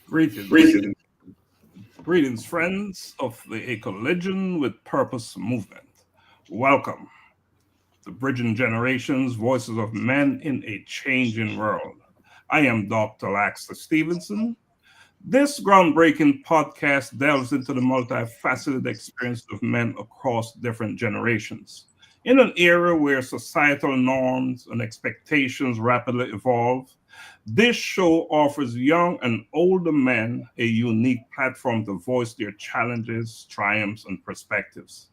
Greetings. Greetings, friends of the Ecologion with Purpose movement. Welcome to Bridging Generations Voices of Men in a Changing World. I am Dr. Laxter Stevenson. This groundbreaking podcast delves into the multifaceted experience of men across different generations. In an era where societal norms and expectations rapidly evolve, this show offers young and older men a unique platform to voice their challenges, triumphs, and perspectives.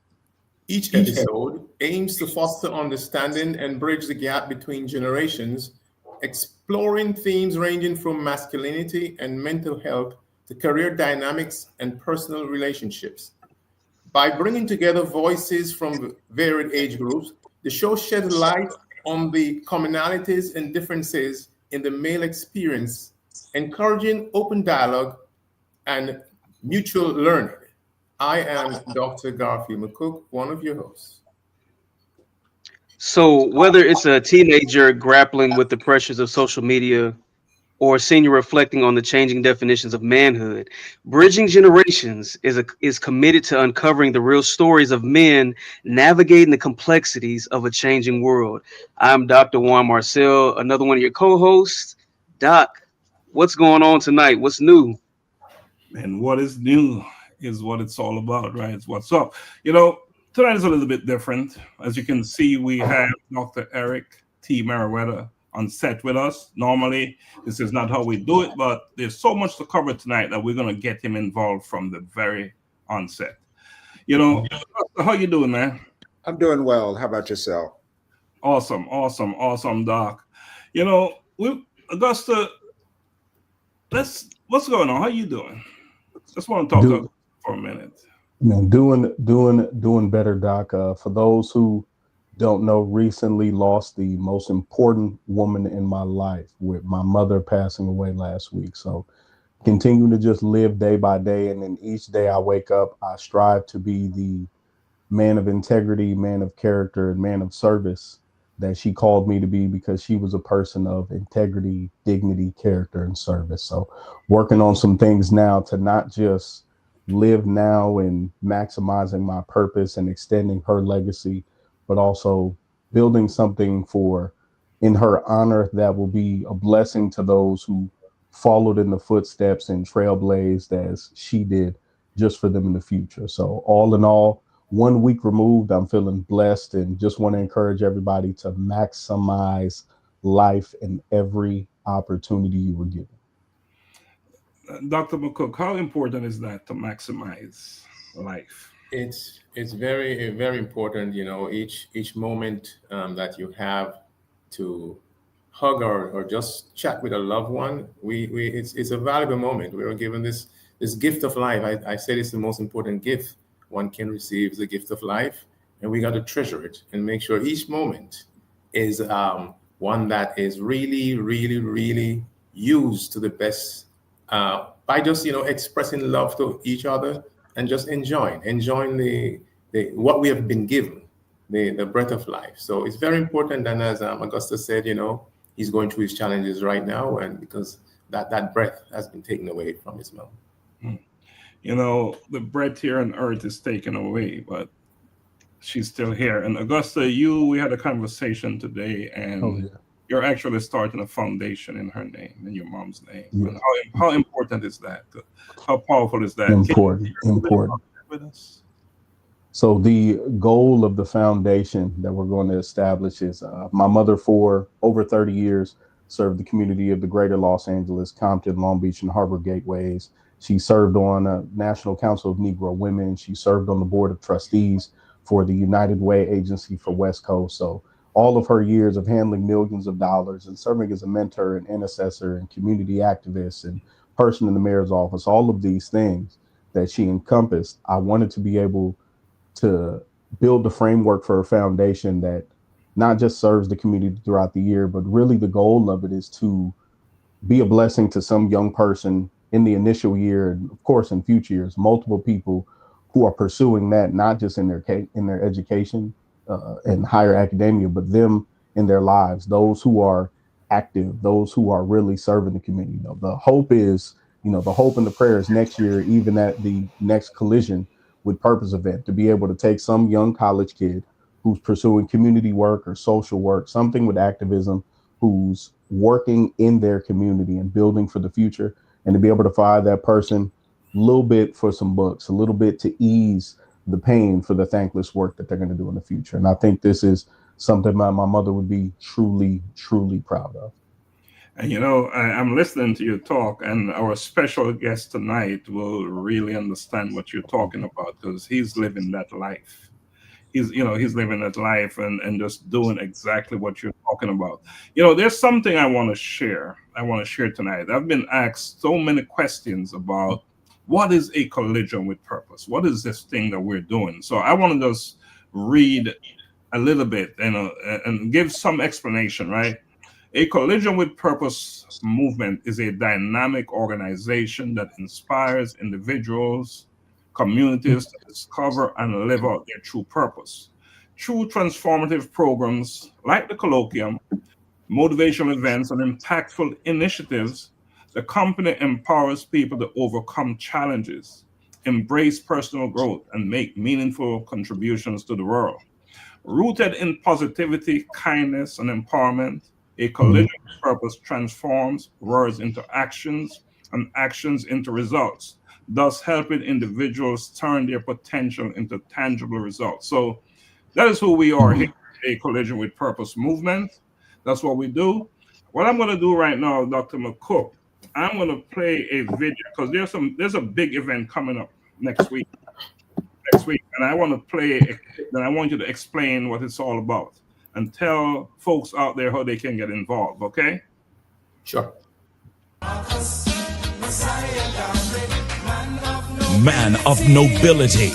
Each episode aims to foster understanding and bridge the gap between generations, exploring themes ranging from masculinity and mental health to career dynamics and personal relationships. By bringing together voices from varied age groups, the show sheds light on the commonalities and differences in the male experience, encouraging open dialogue and mutual learning. I am Dr. Garfield McCook, one of your hosts. So, whether it's a teenager grappling with the pressures of social media or a senior reflecting on the changing definitions of manhood, Bridging Generations is committed to uncovering the real stories of men navigating the complexities of a changing world. I'm Dr. Juan Marcel, another one of your co-hosts. Doc, what's going on tonight? What's new? And what is new is what it's all about, right? It's what's up. Tonight is a little bit different. As you can see, we have Dr. Eric T. Meriwether on set with us. Normally, this is not how we do it, but there's so much to cover tonight that we're going to get him involved from the very onset. How you doing, man? I'm doing well. How about yourself? Awesome, Doc. Augusta, what's going on? How you doing? Just want to talk for a minute. Doing better, Doc. For those who don't know, recently lost the most important woman in my life with my mother passing away last week. So continue to just live day by day. And then each day I wake up, I strive to be the man of integrity, man of character, and man of service that she called me to be, because she was a person of integrity, dignity, character, and service. So working on some things now to not just live now and maximizing my purpose and extending her legacy, but also building something in her honor that will be a blessing to those who followed in the footsteps and trailblazed as she did, just for them in the future. So all in all, 1 week removed, I'm feeling blessed and just want to encourage everybody to maximize life in every opportunity you were given. Dr. McCook, how important is that to maximize life? It's very very important. Each moment that you have to hug or just chat with a loved one, it's a valuable moment. We are given this gift of life. I said it's the most important gift one can receive, is the gift of life, and we got to treasure it and make sure each moment is one that is really really really used to the best, by just expressing love to each other and just enjoying the what we have been given, the breath of life. So it's very important. And as Augusta said, he's going through his challenges right now, and because that breath has been taken away from his mouth. The breath here on earth is taken away, but she's still here. And Augusta, we had a conversation today, and you're actually starting a foundation in her name, in your mom's name. Yeah. And how important is that? How powerful is that? Important. With us? So the goal of the foundation that we're going to establish is my mother, for over 30 years, served the community of the greater Los Angeles, Compton, Long Beach, and Harbor Gateways. She served on a National Council of Negro Women. She served on the board of trustees for the United Way Agency for West Coast. So all of her years of handling millions of dollars and serving as a mentor and intercessor and community activist and person in the mayor's office, all of these things that she encompassed, I wanted to be able to build the framework for a foundation that not just serves the community throughout the year, but really the goal of it is to be a blessing to some young person in the initial year, and of course in future years, multiple people who are pursuing that, not just in their education and higher academia, but them in their lives, those who are active, those who are really serving the community. The hope is the hope and the prayer is next year, even at the next Collision with Purpose event, to be able to take some young college kid who's pursuing community work or social work, something with activism, who's working in their community and building for the future, and to be able to provide that person a little bit for some books, a little bit to ease the pain for the thankless work that they're going to do in the future. And I think this is something my mother would be truly, truly proud of. And I'm listening to you talk, and our special guest tonight will really understand what you're talking about, because he's living that life. He's living that life and just doing exactly what you're talking about. There's something I want to share tonight. I've been asked so many questions about what is a collision with purpose? What is this thing that we're doing? So I want to just read a little bit and give some explanation, right? A Collision with Purpose movement is a dynamic organization that inspires individuals, communities to discover and live out their true purpose. Through transformative programs like the Colloquium, motivational events, and impactful initiatives, the company empowers people to overcome challenges, embrace personal growth, and make meaningful contributions to the world. Rooted in positivity, kindness, and empowerment, a collision with purpose transforms words into actions and actions into results, thus helping individuals turn their potential into tangible results. So that is who we are here, a Collision with Purpose movement. That's what we do. What I'm going to do right now, Dr. McCook, I'm going to play a video, because there's a big event coming up next week, and I want to play a clip, and I want you to explain what it's all about and tell folks out there how they can get involved. Okay? Sure. Man of nobility.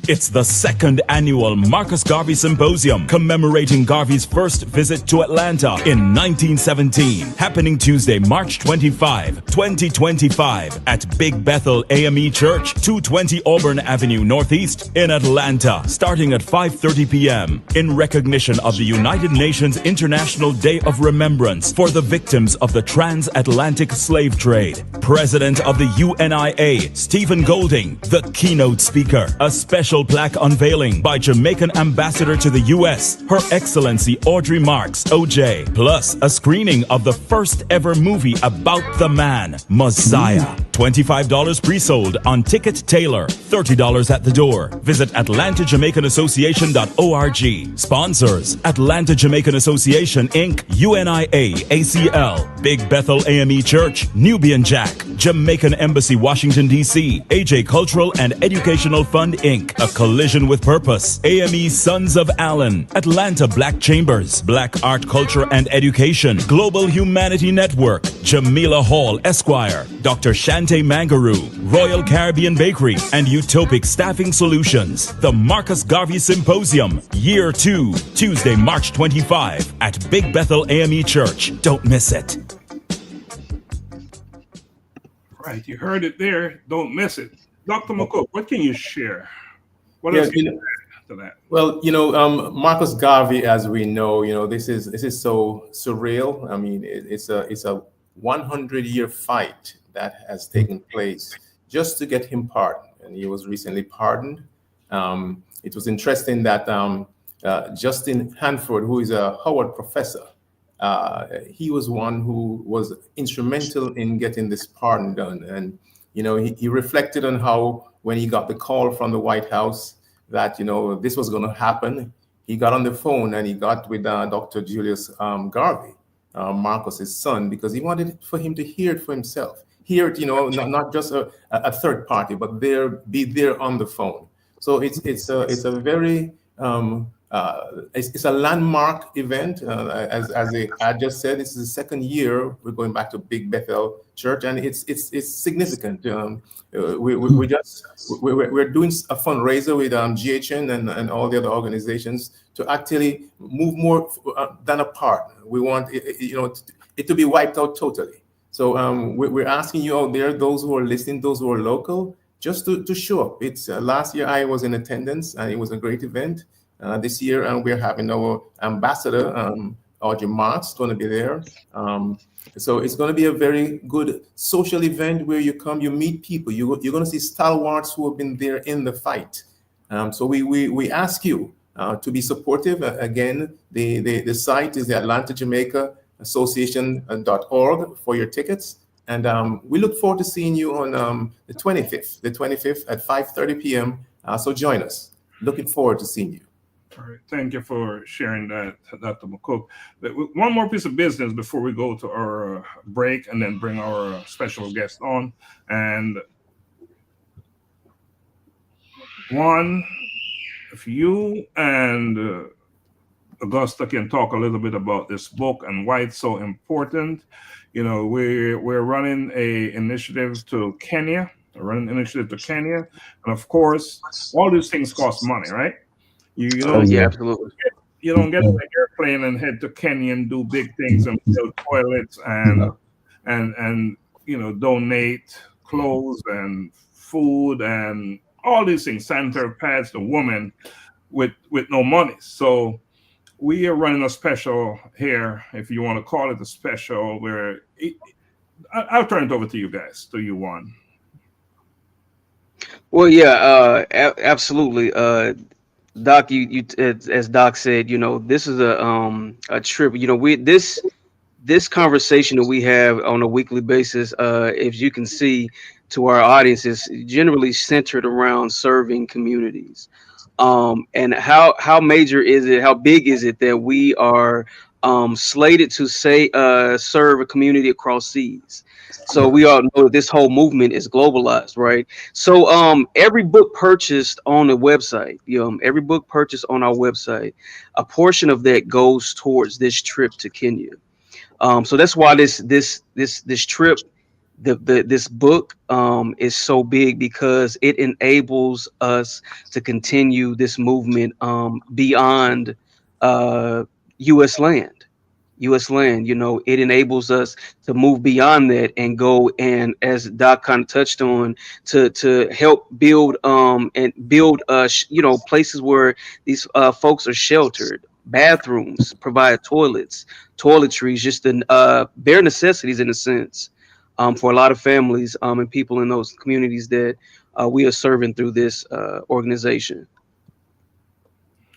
It's the second annual Marcus Garvey Symposium, commemorating Garvey's first visit to Atlanta in 1917, happening Tuesday, March 25, 2025 at Big Bethel AME Church, 220 Auburn Avenue Northeast in Atlanta, starting at 5:30 p.m. in recognition of the United Nations International Day of Remembrance for the victims of the transatlantic slave trade. President of the UNIA, Stephen Golding, the keynote speaker. A special plaque unveiling by Jamaican Ambassador to the U.S., Her Excellency Audrey Marks, OJ, plus a screening of the first ever movie about the man, Messiah. $25 pre-sold on Ticket Taylor, $30 at the door. Visit AtlantaJamaicanAssociation.org. Sponsors: Atlanta Jamaican Association, Inc., UNIA, ACL, Big Bethel AME Church, Nubian Jack, Jamaican Embassy, Washington, D.C., AJ Cultural and Educational Fund, Inc., A Collision with Purpose, AME Sons of Allen, Atlanta Black Chambers, Black Art, Culture and Education, Global Humanity Network, Jamila Hall, Esquire, Dr. Shante Mangaroo, Royal Caribbean Bakery, and Utopic Staffing Solutions. The Marcus Garvey Symposium, Year 2, Tuesday, March 25 at Big Bethel AME Church. Don't miss it. Right, you heard it there. Don't miss it. Dr. McCook, what can you share? What Yeah, else can you add to that? Well, Marcus Garvey, as we know, this is so surreal. I mean, it's a 100-year fight that has taken place just to get him pardoned, and he was recently pardoned. It was interesting that Justin Hanford, who is a Howard professor, he was one who was instrumental in getting this pardon done. And he reflected on how, when he got the call from the White House that this was going to happen, he got on the phone and he got with Dr. Julius Garvey, Marcus's son, because he wanted for him to hear it for himself. Hear it, not just a third party, but be there on the phone. So it's a very it's a landmark event. As I just said, this is the second year we're going back to Big Bethel Church, and it's significant. We're doing a fundraiser with GHN and all the other organizations to actually move more than apart. We want it to be wiped out totally. So we're asking you out there, those who are listening, those who are local, just to show up. It's last year I was in attendance, and it was a great event. This year, we're having our ambassador, Audrey Marks going to be there. So it's going to be a very good social event where you come, you meet people. You're going to see stalwarts who have been there in the fight. So we ask you to be supportive. Again, the site is the Atlanta Jamaica Association.org for your tickets. And we look forward to seeing you on the 25th at 5:30 p.m. So join us. Looking forward to seeing you. All right. Thank you for sharing that, Dr. McCook. One more piece of business before we go to our break and then bring our special guest on. And one, if you and Augusta can talk a little bit about this book and why it's so important. You know, we're running a initiative to Kenya. And of course, all these things cost money, right? You don't yeah, get, absolutely. you don't get on an airplane and head to Kenya and do big things and build toilets and you know, donate clothes and food and all these things, sanitary pads to women with no money. So we are running a special here, if you want to call it a special, where I'll turn it over to you guys, to you, Juan. Well, yeah, absolutely. Doc, you as Doc said, you know, this is a trip. You know, this conversation that we have on a weekly basis, as you can see, to our audience, is generally centered around serving communities. And how major is it? How big is it that we are slated to serve a community across seas? So we all know that this whole movement is globalized, right? So every book purchased on the website, every book purchased on our website, a portion of that goes towards this trip to Kenya. So that's why this trip, this book is so big, because it enables us to continue this movement beyond U.S. land. You know, it enables us to move beyond that and go, and as Doc kind of touched on, to help build you know, places where these folks are sheltered, bathrooms, provide toilets, toiletries, just the bare necessities in a sense, for a lot of families and people in those communities that we are serving through this organization.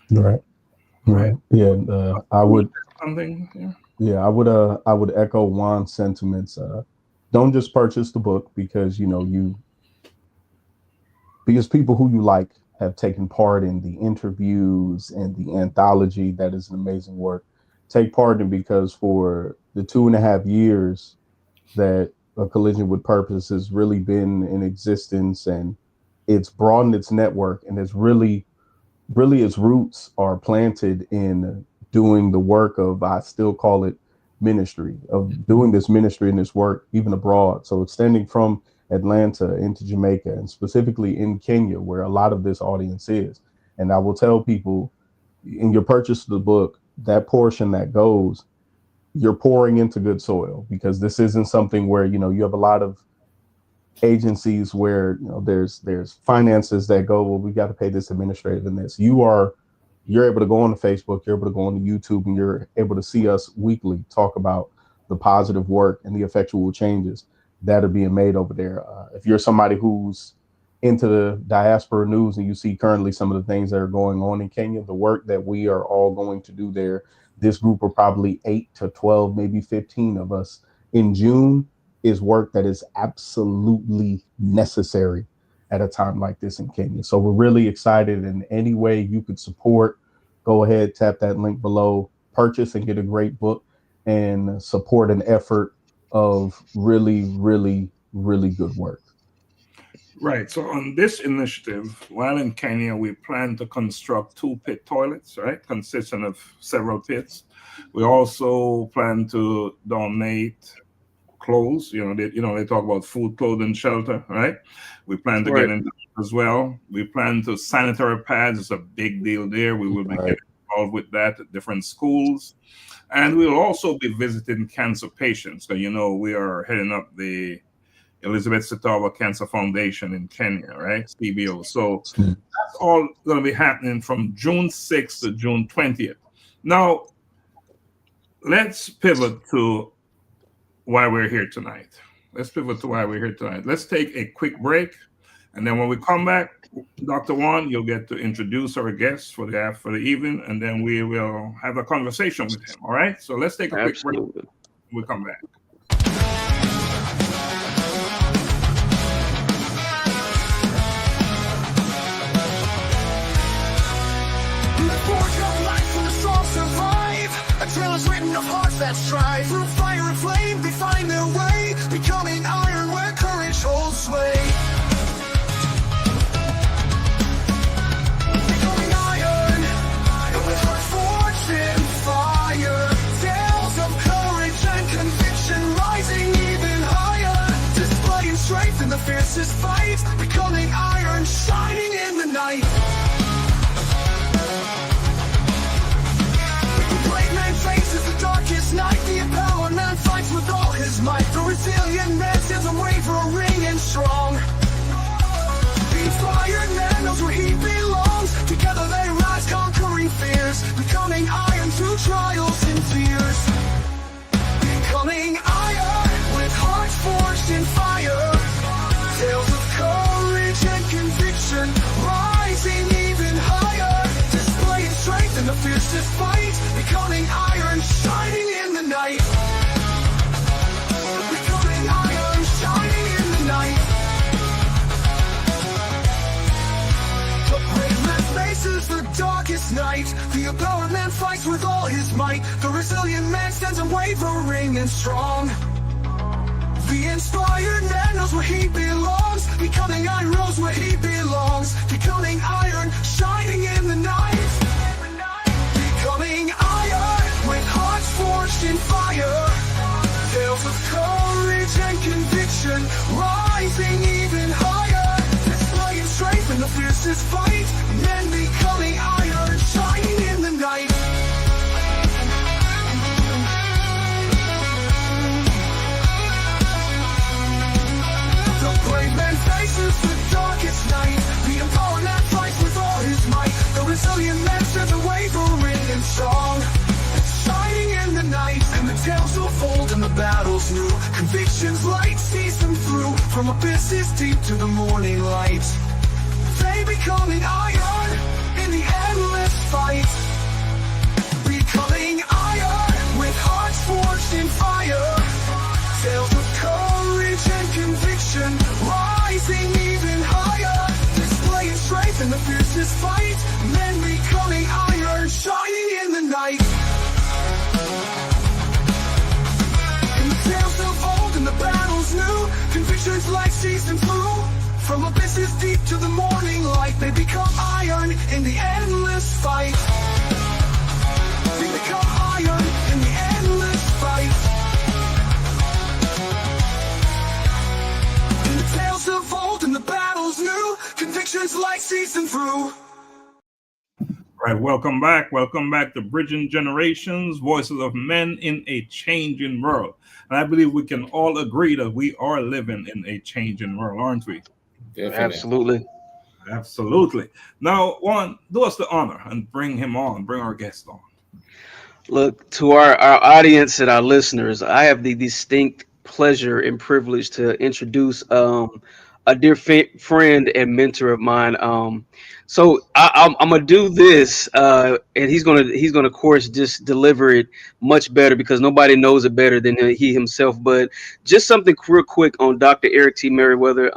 Right. Yeah. I would. Something. Yeah, I would echo Juan's sentiments. Don't just purchase the book because because people who you like have taken part in the interviews and the anthology. That is an amazing work. Take part in, because for the 2.5 years that A Collision with Purpose has really been in existence, and it's broadened its network, and it's really its roots are planted in doing the work of, I still call it ministry, of doing this ministry and this work even abroad. So extending from Atlanta into Jamaica, and specifically in Kenya, where a lot of this audience is. And I will tell people, in your purchase of the book, that portion that goes, you're pouring into good soil, because this isn't something where, you know, you have a lot of agencies where, you know, there's finances that go, well, we got to pay this administrative and this. You're able to go on to Facebook, you're able to go on to YouTube, and you're able to see us weekly talk about the positive work and the effectual changes that are being made over there. If you're somebody who's into the diaspora news and you see currently some of the things that are going on in Kenya, the work that we are all going to do there, this group of probably 8 to 12, maybe 15 of us in June, is work that is absolutely necessary at a time like this in Kenya. So we're really excited. In any way you could support, go ahead, tap that link below, purchase and get a great book, and support an effort of really, really, really good work. Right. So on this initiative, while in Kenya, we plan to construct 2 pit toilets, right, consisting of several pits. We also plan to donate clothes. They talk about food, clothing, shelter, right? We plan to get into as well. We plan to sanitary pads. It's a big deal there. We will be getting involved with that at different schools. And we'll also be visiting cancer patients. So, we are heading up the Elizabeth Sitawa Cancer Foundation in Kenya, right? CBO. So that's all going to be happening from June 6th to June 20th. Now, let's pivot to why we're here tonight. Let's take a quick break, and then when we come back, Dr. Juan, you'll get to introduce our guests for the evening, and then we will have a conversation with him. All right. So let's take a quick break. We'll come back. A trail is written of hearts that strive. Through fire and flame, they find their way, becoming iron where courage holds sway. Becoming iron, with hearts forged in fire. Tales of courage and conviction rising even higher. Displaying strength in the fiercest fight. Becoming iron, shining in the night. Faces the darkest night. The empowered man fights with all his might. The resilient man stands unwavering and strong. The inspired man knows where he belongs. Together they rise, conquering fears. Becoming iron through trials and fears. Becoming iron with hearts forged in fire. Tales of courage and conviction rising even higher. Displaying strength in the fiercest fight. Becoming iron, shining in the night. Becoming iron, shining in the night. The brave man faces the darkest night. The empowered man fights with all his might. The resilient man stands unwavering and strong. The inspired man knows where he belongs. Becoming iron knows where he belongs. Becoming iron, shining in the night. Becoming iron with hearts forged in fire. Tales of courage and conviction rising even higher. Displaying strength in the fiercest fight. Men becoming iron, shining in the night. The brave man faces the darkest night. The empowered man fights with all his might. The resilient man stands unwavering and strong, shining in the night. And the tales will fold and the battles new. Convictions light sees them through. From abysses deep to the morning light. They becoming iron in the endless fight. Becoming iron with hearts forged in fire. Tales of courage and conviction rising even higher. Displaying strength in the fiercest fight. Men becoming iron, shining in the night. And the tales of old and the battles new. Convictions like season through. From abysses deep to the morning light. They become iron in the endless fight. They become iron in the endless fight. And the tales of old and the battles new. Convictions like season through. All right, welcome back. Welcome back to Bridging Generations, Voices of Men in a Changing World. And I believe we can all agree that we are living in a changing world, aren't we? Definitely. Absolutely. Now, Juan, do us the honor and bring our guest on. Look, to our audience and our listeners, I have the distinct pleasure and privilege to introduce a dear friend and mentor of mine. So I'm gonna do this, and he's gonna of course just deliver it much better because nobody knows it better than he himself. But just something real quick on Dr. Eric T. Merriweather.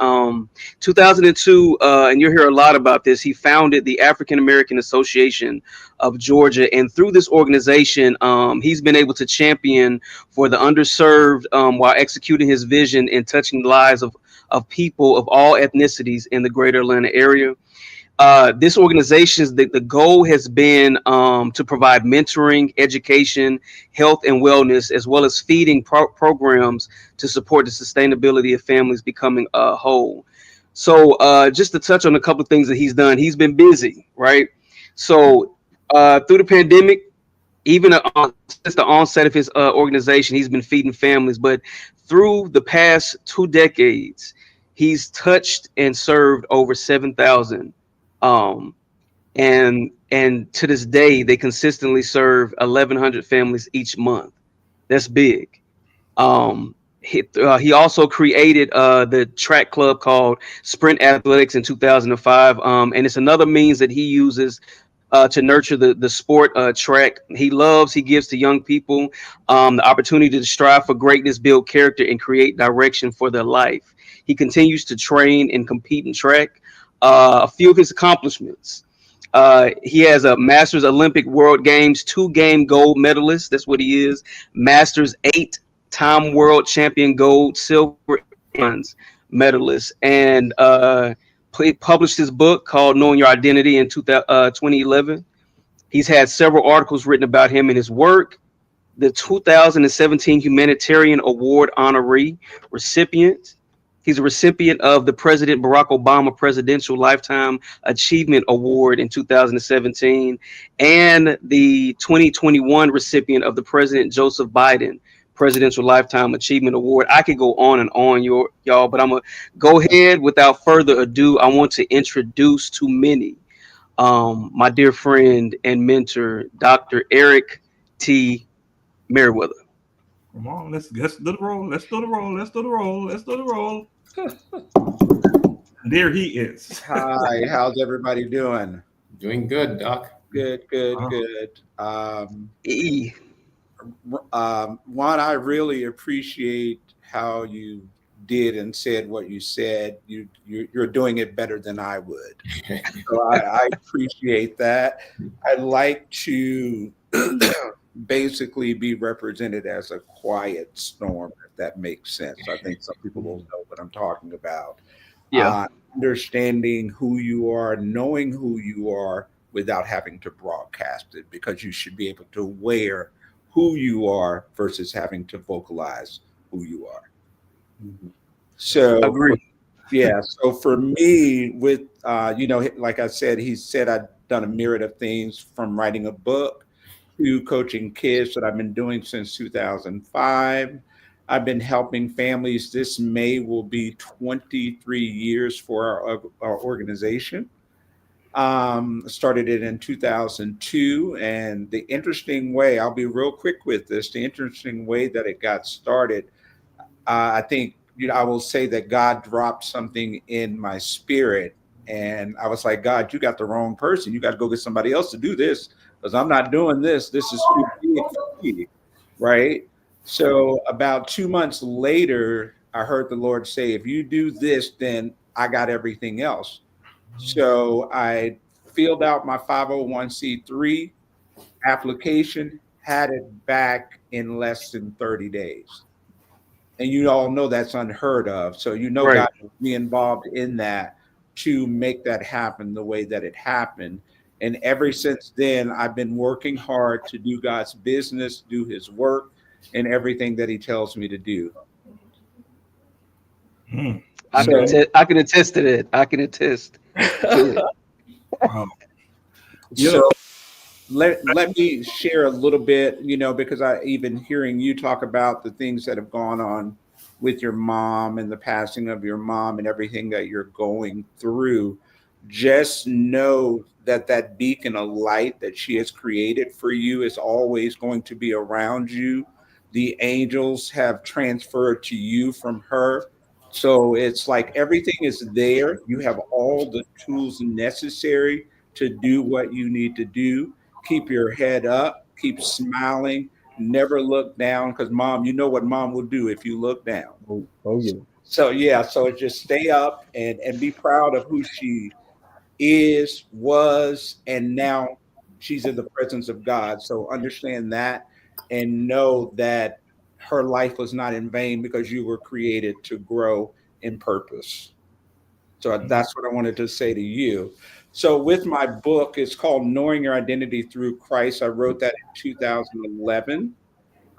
2002, and you'll hear a lot about this. He founded the African American Association of Georgia, and through this organization, he's been able to champion for the underserved while executing his vision and touching the lives of people of all ethnicities in the greater Atlanta area. This organization, the goal has been to provide mentoring, education, health, and wellness, as well as feeding programs to support the sustainability of families becoming whole. So just to touch on a couple of things that he's done, he's been busy, right? So through the pandemic, even since the onset of his organization, he's been feeding families. But through the past 2 decades, he's touched and served over 7,000. And to this day, they consistently serve 1,100 families each month. That's big. He also created the track club called Sprint Athletics in 2005, and it's another means that he uses to nurture the sport track. He gives to young people the opportunity to strive for greatness, build character, and create direction for their life. He continues to train and compete in track. A few of his accomplishments. He has a Masters Olympic World Games 2-game gold medalist. That's what he is. Masters 8-time world champion gold, silver, bronze medalist. And he published his book called Knowing Your Identity in 2011. He's had several articles written about him and his work. The 2017 Humanitarian Award honoree recipient. He's a recipient of the President Barack Obama Presidential Lifetime Achievement Award in 2017 and the 2021 recipient of the President Joseph Biden Presidential Lifetime Achievement Award. I could go on and on, y'all, but I'm going to go ahead without further ado. I want to introduce to many my dear friend and mentor, Dr. Eric T. Merriweather. Come on, let's do the roll. Let's do the roll. Let's do the roll. Let's do the roll. There he is. Hi, how's everybody doing? Doing good, Doc. Good. E. Juan, I really appreciate how you did and said what you said. You're doing it better than I would. So I appreciate that. I like to basically be represented as a quiet storm, if that makes sense. I think some people will know what I'm talking about. Yeah. Understanding who you are, knowing who you are without having to broadcast it, because you should be able to wear who you are versus having to vocalize who you are. So, Agree. Yeah. So for me, with, like I said, he said I'd done a myriad of things, from writing a book to coaching kids that I've been doing since 2005. I've been helping families. This May will be 23 years for our organization. Started it in 2002. And the interesting way, I'll be real quick with this, the interesting way that it got started, I think, I will say that God dropped something in my spirit. And I was like, God, you got the wrong person. You got to go get somebody else to do this, because I'm not doing this. This is too big for me, right? So about 2 months later, I heard the Lord say, if you do this, then I got everything else. So I filled out my 501c3 application, had it back in less than 30 days. And you all know that's unheard of. So Right. God will be involved in that to make that happen the way that it happened. And ever since then, I've been working hard to do God's business, do his work, and everything that he tells me to do. I can attest to that. I can attest to it. So let me share a little bit, because I even hearing you talk about the things that have gone on with your mom and the passing of your mom and everything that you're going through. Just know that that beacon of light that she has created for you is always going to be around you. The angels have transferred to you from her. So it's like everything is there. You have all the tools necessary to do what you need to do. Keep your head up, keep smiling, never look down, because mom, you know what mom will do if you look down. Oh yeah. So just stay up and be proud of who she is, was, and now she's in the presence of God. So understand that and know that her life was not in vain, because you were created to grow in purpose. So that's what I wanted to say to you. So with my book, it's called Knowing Your Identity Through Christ. I wrote that in 2011.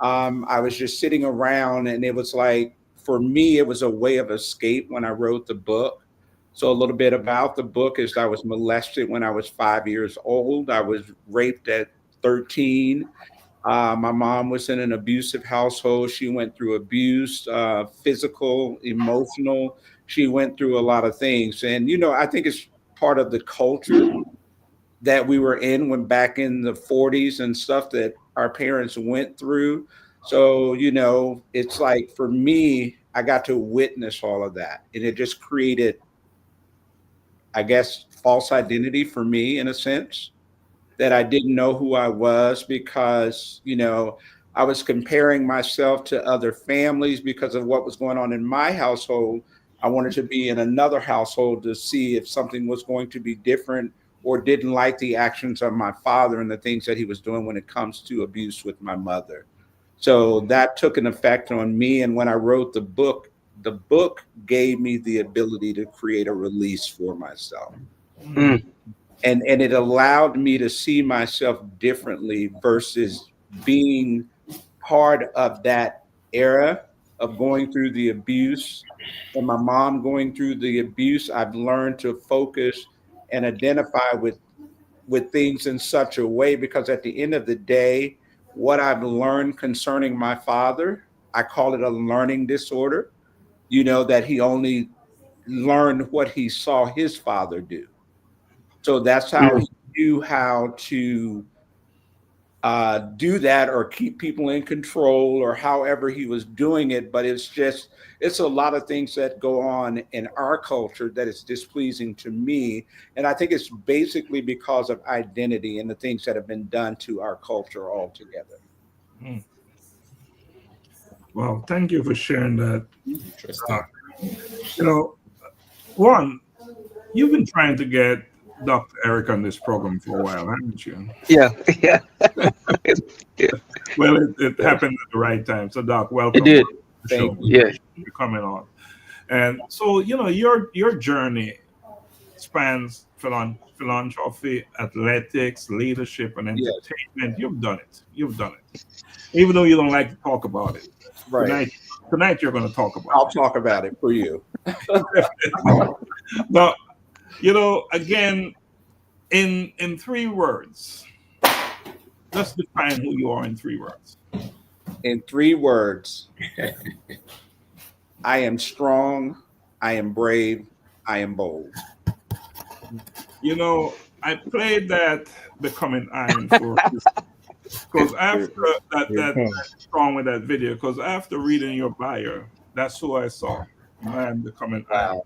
I was just sitting around, and it was like, for me, it was a way of escape when I wrote the book. So a little bit about the book is I was molested when I was 5 years old. I was raped at 13. My mom was in an abusive household. She went through abuse, physical, emotional. She went through a lot of things. And, I think it's part of the culture that we were in when back in the 40s and stuff that our parents went through. So, it's like for me, I got to witness all of that. And it just created, I guess, false identity for me in a sense that I didn't know who I was because, I was comparing myself to other families because of what was going on in my household. I wanted to be in another household to see if something was going to be different or didn't like the actions of my father and the things that he was doing when it comes to abuse with my mother. So that took an effect on me. And when I wrote the book gave me the ability to create a release for myself. Mm. And it allowed me to see myself differently versus being part of that era of going through the abuse and my mom going through the abuse. I've learned to focus and identify with things in such a way, because at the end of the day, what I've learned concerning my father, I call it a learning disorder, that he only learned what he saw his father do. So that's how he knew how to do that or keep people in control or however he was doing it. But it's a lot of things that go on in our culture that is displeasing to me. And I think it's basically because of identity and the things that have been done to our culture altogether. Mm. Well, thank you for sharing that. Interesting. One, you've been trying to get Dr. Eric on this program for a while, haven't you? Yeah. Well, it happened at the right time. So, Doc, welcome. It did. To the show. Thank you. Yeah. You're coming on. And so, your journey spans philanthropy, athletics, leadership, and Yes. entertainment. You've done it. Even though you don't like to talk about it. Right. Tonight you're going to talk about I'll it. talk about it for you. Now, again, in 3 words, let's define who you are in 3 words. In 3 words, I am strong, I am brave, I am bold. I played that Becoming Iron for because after that strong with that video, because after reading your bio, that's who I saw. Man becoming iron.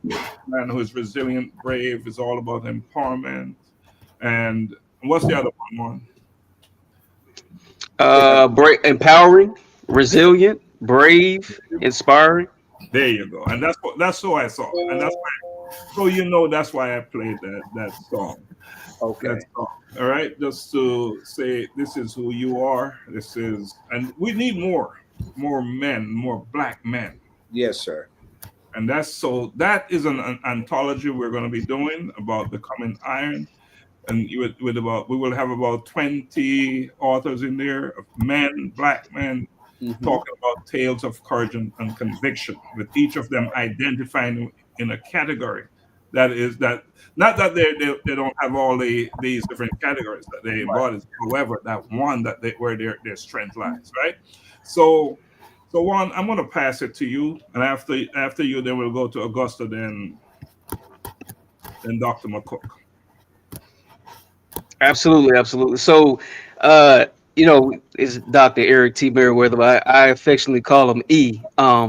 Man who is resilient, brave, is all about empowerment. And what's the other one? Empowering, resilient, brave, inspiring. There you go. And that's who I saw. And that's why I played that song. Okay. That song. All right. Just to say this is who you are. And we need more men, more black men. Yes, sir. And that is an anthology we're going to be doing about Becoming Iron. And we will have about 20 authors in there of men, black men, talking about tales of courage and conviction, with each of them identifying in a category that is that not that they don't have all these different categories that they embody, however, that one where their strength lies, right? So Juan, I'm going to pass it to you, and after you, then we'll go to Augusta, then Dr. McCook. Absolutely. So, is Dr. Eric T. Merriweather, but I affectionately call him E.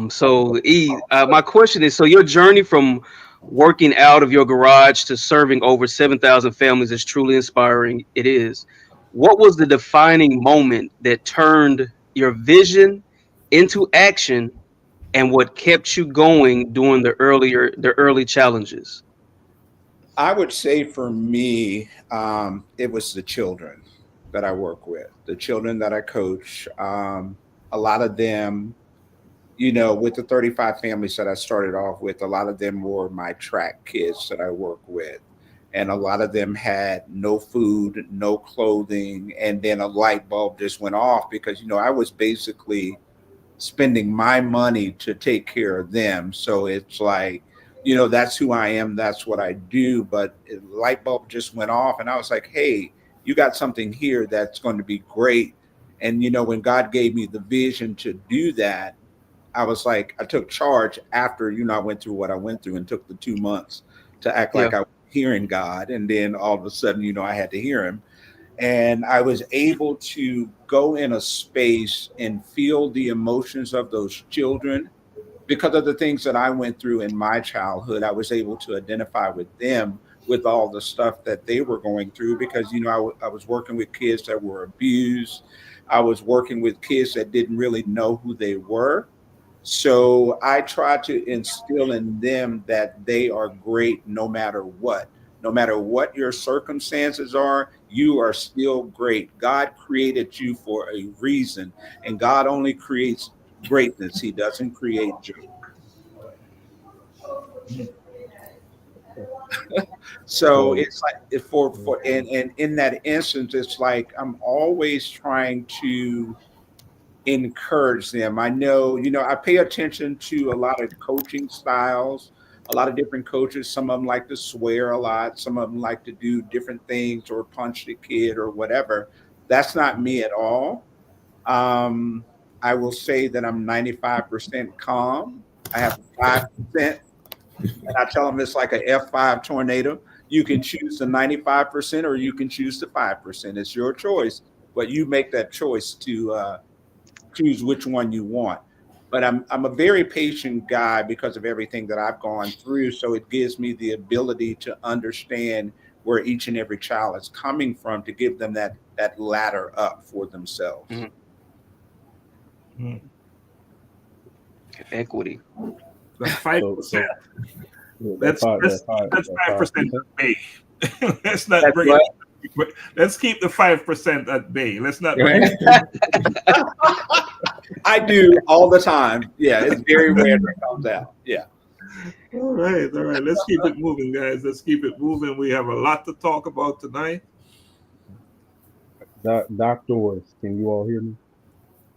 So E, my question is, so your journey from working out of your garage to serving over 7,000 families is truly inspiring. It is. What was the defining moment that turned your vision into action, and what kept you going during the early challenges? I would say for me, it was the children that I work with, the children that I coach. A lot of them, with the 35 families that I started off with, a lot of them were my track kids that I work with. And a lot of them had no food, no clothing. And then a light bulb just went off because, I was basically spending my money to take care of them. So it's like, that's who I am. That's what I do. But a light bulb just went off. And I was like, hey, you got something here that's going to be great. And, when God gave me the vision to do that, I was like, I took charge after, I went through what I went through and took the 2 months to act like I was hearing God. And then all of a sudden, I had to hear him. And I was able to go in a space and feel the emotions of those children because of the things that I went through in my childhood. I was able to identify with them with all the stuff that they were going through because, you know, I was working with kids that were abused. I was working with kids that didn't really know who they were. So I try to instill in them that they are great no matter what. No matter what your circumstances are, you are still great. God created you for a reason, and God only creates greatness. He doesn't create joke. So it's like and in that instance, it's like I'm always trying to encourage them. I know, you know, I pay attention to a lot of coaching styles, a lot of different coaches. Some of them like to swear a lot, some of them like to do different things or punch the kid or whatever. That's not me at all. I will say that I'm 95% calm. I have 5%, and I tell them it's like a F5 tornado. You can choose the 95% or you can choose the 5%. It's your choice, but you make that choice to choose which one you want. But I'm a very patient guy because of everything that I've gone through. So it gives me the ability to understand where each and every child is coming from to give them that ladder up for themselves. Mm-hmm. Equity. That's 5%. That's 5% at bay. Let's not bring it. Let's keep the 5% at bay. Let's not bring it. I do all the time. Yeah, it's very rare that it comes out. Yeah. All right. Let's keep it moving, guys. Let's keep it moving. We have a lot to talk about tonight. Doc Doris, can you all hear me?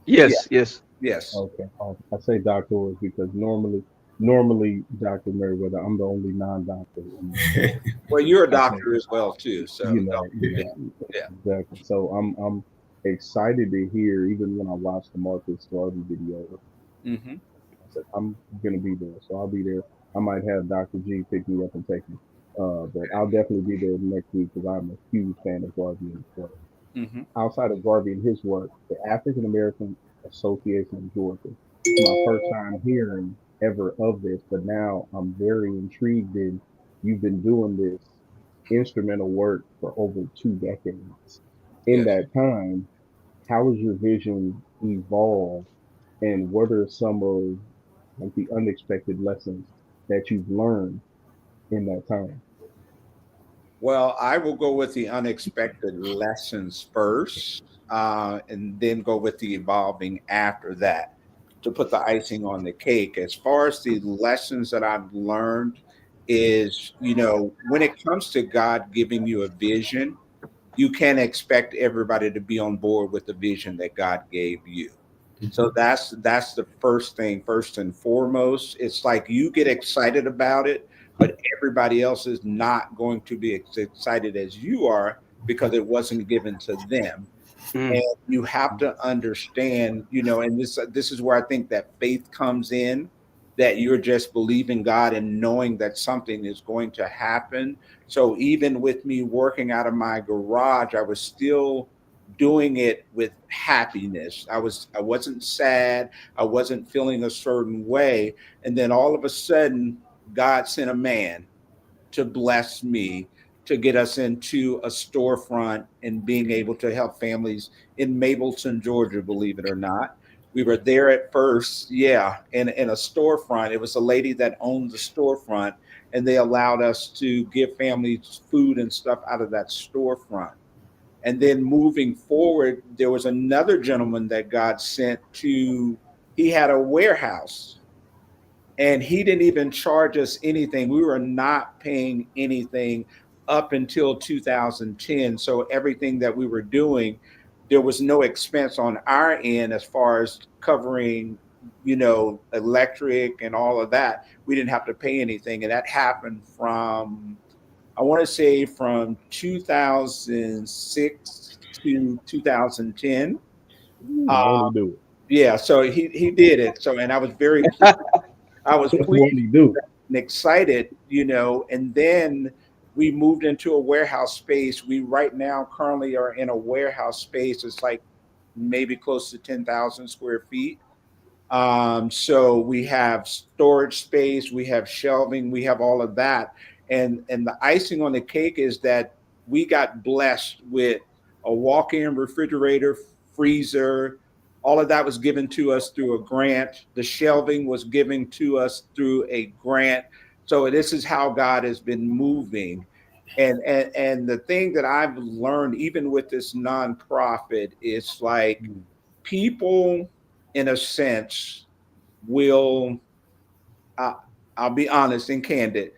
Yes. Okay. I say Doc Doris because normally, Dr. Meriwether, I'm the only non-doctor. Well, you're a doctor as well too, so yeah. Exactly. So I'm excited to hear. Even when I watched the Marcus Garvey video, I said I'm gonna be there, so I'll be there. I might have Dr. G pick me up and take me, but I'll definitely be there next week because I'm a huge fan of Garvey and his work. Outside of Garvey and his work, the African American Association of Georgia. It's my first time hearing ever of this, but now I'm very intrigued in you've been doing this instrumental work for over 2 decades. In that time, how has your vision evolved, and what are some of like the unexpected lessons that you've learned in that time? Well, I will go with the unexpected lessons first, and then go with the evolving after that to put the icing on the cake. As far as the lessons that I've learned is, you know, when it comes to God giving you a vision, you can't expect everybody to be on board with the vision that God gave you. So that's the first thing, first and foremost. It's like you get excited about it, but everybody else is not going to be as excited as you are because it wasn't given to them. And you have to understand, you know, and this is where I think that faith comes in, that you're just believing God and knowing that something is going to happen. So even with me working out of my garage, I was still doing it with happiness. I wasn't sad. I wasn't feeling a certain way. And then all of a sudden, God sent a man to bless me, to get us into a storefront and being able to help families in Mableton, Georgia, believe it or not. We were there at first, in a storefront. It was a lady that owned the storefront, and they allowed us to give families food and stuff out of that storefront. And then moving forward, there was another gentleman that God sent he had a warehouse, and he didn't even charge us anything. We were not paying anything up until 2010. So everything that we were doing, there was no expense on our end as far as covering, you know, electric and all of that. We didn't have to pay anything. And that happened from, I want to say from 2006 to 2010. Yeah, so he did it. So, and I was very, I was pleased and excited, you know, and then we moved into a warehouse space. We right now currently are in a warehouse space. It's like maybe close to 10,000 square feet. So we have storage space, we have shelving, we have all of that. And the icing on the cake is that we got blessed with a walk-in refrigerator, freezer. All of that was given to us through a grant. The shelving was given to us through a grant. So this is how God has been moving. And the thing that I've learned, even with this nonprofit, is like people, in a sense, will, I'll be honest and candid,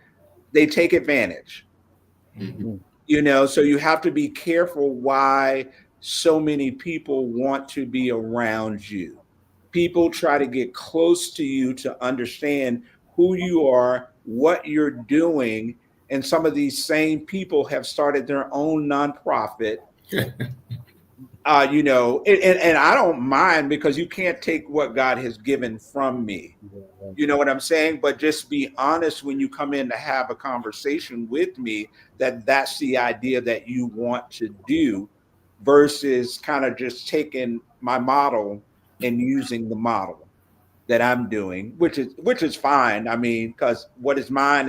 they take advantage. Mhm. You know, so you have to be careful why so many people want to be around you. People try to get close to you to understand who you are, what you're doing. And some of these same people have started their own nonprofit. You know, and I don't mind, because you can't take what God has given from me. You know what I'm saying? But just be honest when you come in to have a conversation with me, that that's the idea that you want to do, versus kind of just taking my model and using the model that I'm doing, which is fine. I mean, because what is mine,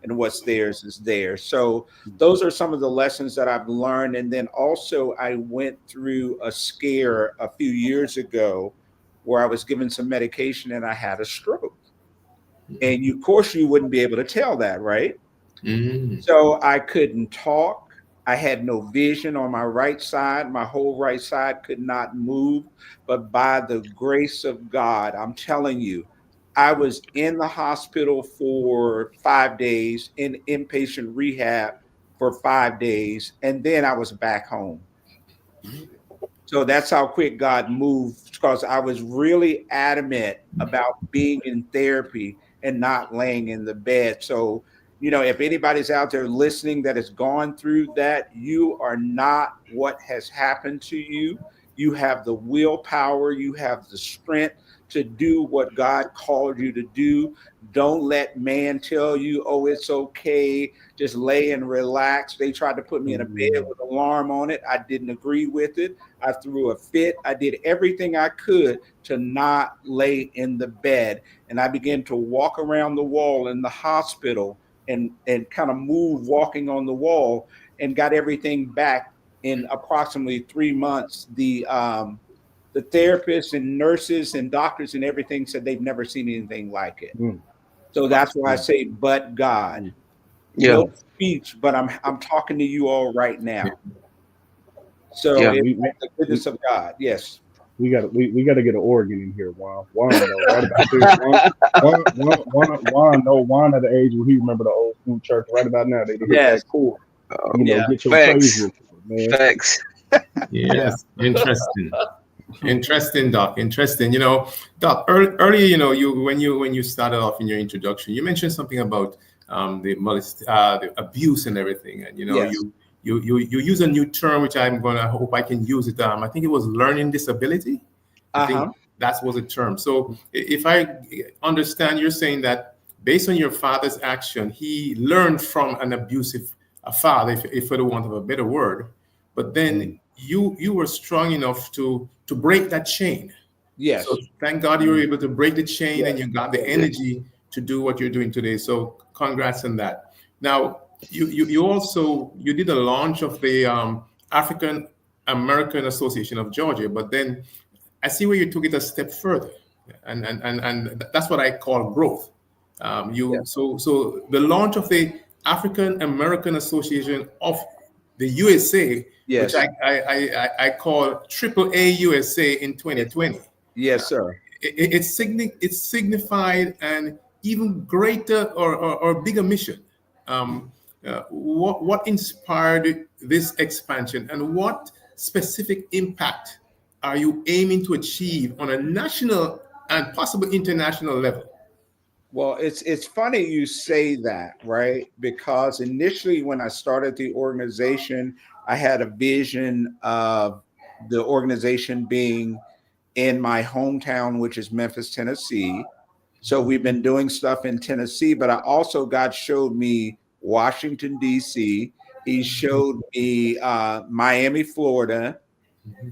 and what's theirs is theirs. So those are some of the lessons that I've learned. And then also I went through a scare a few years ago where I was given some medication and I had a stroke. And of course you wouldn't be able to tell that, right? Mhm. So I couldn't talk. I had no vision on my right side. My whole right side could not move. But by the grace of God, I'm telling you, I was in the hospital for 5 days, in inpatient rehab for 5 days, and then I was back home. So that's how quick God moved, because I was really adamant about being in therapy and not laying in the bed. So, you know, if anybody's out there listening that has gone through that, you are not what has happened to you. You have the willpower, you have the strength to do what God called you to do. Don't let man tell you, oh, it's okay, just lay and relax. They tried to put me in a bed with an alarm on it. I didn't agree with it. I threw a fit. I did everything I could to not lay in the bed. And I began to walk around the wall in the hospital and kind of move walking on the wall, and got everything back in approximately 3 months. The therapists and nurses and doctors and everything said they've never seen anything like it. So that's why I say, but God. Yeah. No speech, but I'm talking to you all right now. So Yeah. it's like the goodness of God. Yes. We got to get an organ in here, Juan. Juan, though, right about this. Juan at the age where he remember the old school church. Right about now, they hit that chord. You know, get your praise report, man. Facts. Yes, interesting. Interesting, Doc. Interesting. You know, Doc, earlier, you know, when you started off in your introduction, you mentioned something about the abuse and everything, and you know, Yes. you use a new term which I hope I can use it. I think it was learning disability. I think that was a term. So if I understand, you're saying that based on your father's action, he learned from an abusive father, if for the want of a better word, but then you were strong enough to break that chain. Yes. So thank God you were able to break the chain, and you got the energy to do what you're doing today. So congrats on that. Now you also did a launch of the African American Association of Georgia, but then I see where you took it a step further, and that's what I call growth. So the launch of the African American Association of the USA, Yes. which I call AAA USA in 2020. Yes, sir. It signified an even greater or bigger mission. What inspired this expansion, and what specific impact are you aiming to achieve on a national and possible international level? Well, it's funny you say that, right? Because initially when I started the organization, I had a vision of the organization being in my hometown, which is Memphis, Tennessee. So we've been doing stuff in Tennessee, but I also, God showed me Washington, D.C. He showed me Miami, Florida,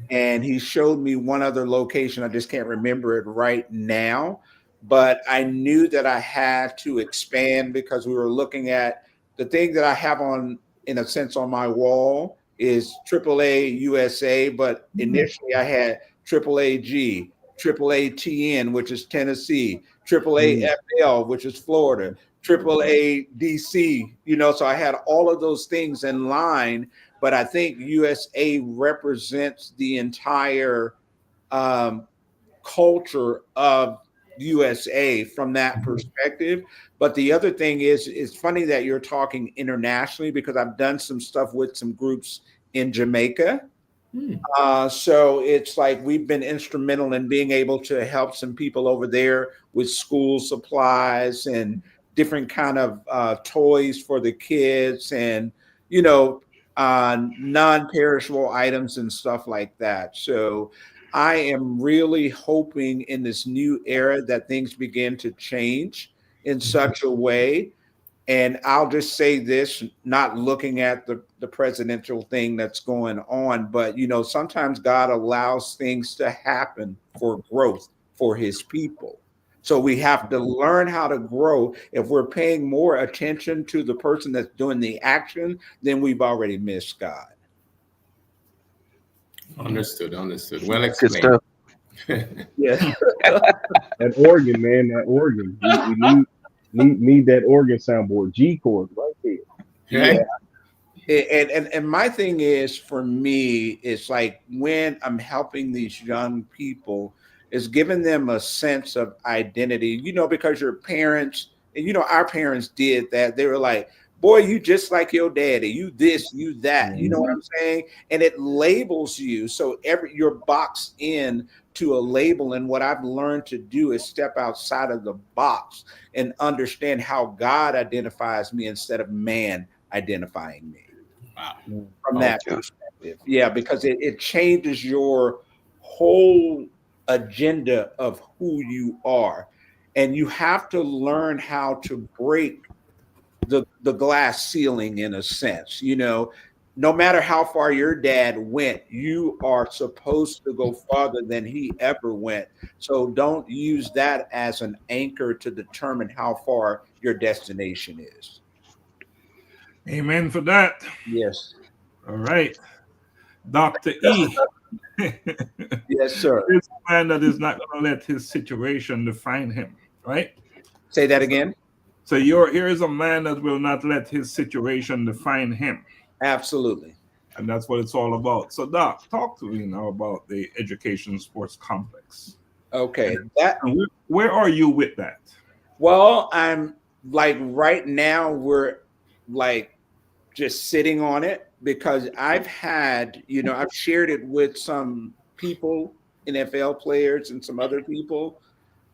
and he showed me one other location. I just can't remember it right now, but I knew that I had to expand because we were looking at the thing that I have on, in a sense, on my wall is AAA USA, but initially I had AAAG, AAATN, which is Tennessee, AAA FL, which is Florida, AAA DC, you know, so I had all of those things in line, but I think USA represents the entire culture of USA from that perspective. But the other thing is, it's funny that you're talking internationally because I've done some stuff with some groups in Jamaica. So it's like we've been instrumental in being able to help some people over there with school supplies and different kind of toys for the kids and, you know, non-perishable items and stuff like that. So I am really hoping in this new era that things begin to change in such a way. And I'll just say this, not looking at the presidential thing that's going on, but, you know, sometimes God allows things to happen for growth for his people. So we have to learn how to grow. If we're paying more attention to the person that's doing the action, then we've already missed God. Understood. Well Good explained. stuff. Yeah. That organ, man, that organ. We need that organ soundboard. G chord right there. Yeah. And my thing is, for me, it's like when I'm helping these young people, is giving them a sense of identity, you know, because your parents, and you know, our parents did that. They were like, boy, you just like your daddy, you this, you that, you know what I'm saying? And it labels you. So you're boxed in to a label. And what I've learned to do is step outside of the box and understand how God identifies me instead of man identifying me. Wow. From that perspective. Yeah, because it changes your whole agenda of who you are. And you have to learn how to break the glass ceiling in a sense. You know, no matter how far your dad went, you are supposed to go farther than he ever went. So don't use that as an anchor to determine how far your destination is. Amen for that. Yes. All right. Dr. E. Yes, sir. Here's a man that is not going to let his situation define him, right? Say that again. So here is a man that will not let his situation define him. Absolutely. And that's what it's all about. So, Doc, talk to me now about the education sports complex. Okay. And where are you with that? Well, I'm like right now we're like just sitting on it because I've had, you know, I've shared it with some people, NFL players and some other people.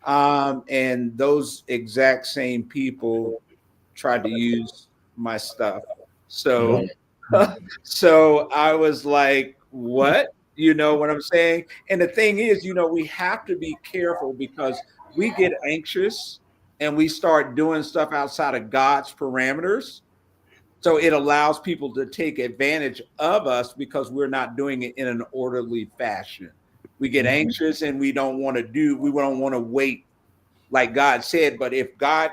And those exact same people tried to use my stuff. So, so I was like, what? You know what I'm saying? And the thing is, you know, we have to be careful because we get anxious and we start doing stuff outside of God's parameters. So it allows people to take advantage of us because we're not doing it in an orderly fashion. We get anxious and we don't want to wait like God said. But if God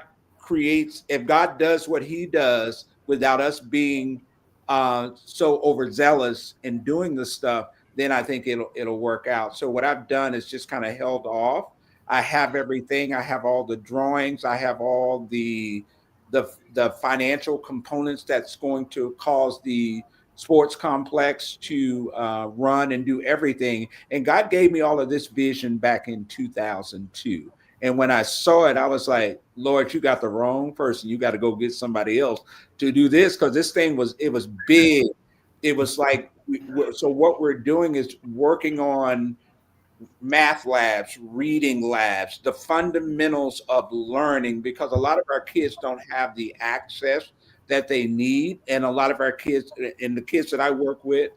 does what he does without us being so overzealous in doing the stuff, then I think it'll work out. So what I've done is just kind of held off. I have everything. I have all the drawings. I have all the financial components that's going to cause the sports complex to run and do everything. And God gave me all of this vision back in 2002. And when I saw it, I was like, Lord, you got the wrong person. You got to go get somebody else to do this because this thing was big. It was like, so what we're doing is working on math labs, reading labs, the fundamentals of learning, because a lot of our kids don't have the access that they need. And a lot of our kids, and the kids that I work with,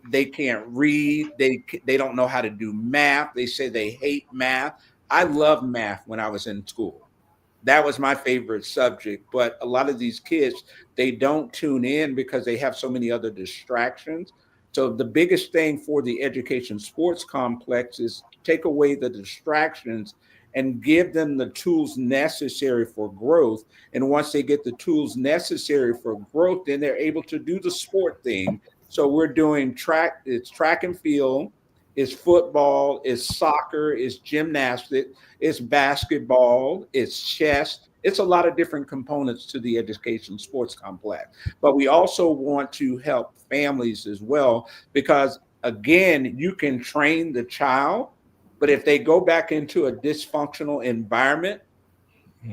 they can't read. They don't know how to do math. They say they hate math. I loved math when I was in school. that was my favorite subject. But a lot of these kids, they don't tune in because they have so many other distractions. So the biggest thing for the education sports complex is take away the distractions and give them the tools necessary for growth. And once they get the tools necessary for growth, then they're able to do the sport thing. So we're doing track, it's track and field, it's football, it's soccer, it's gymnastics, it's basketball, it's chess. It's a lot of different components to the education sports complex. But we also want to help families as well, because again, you can train the child, but if they go back into a dysfunctional environment,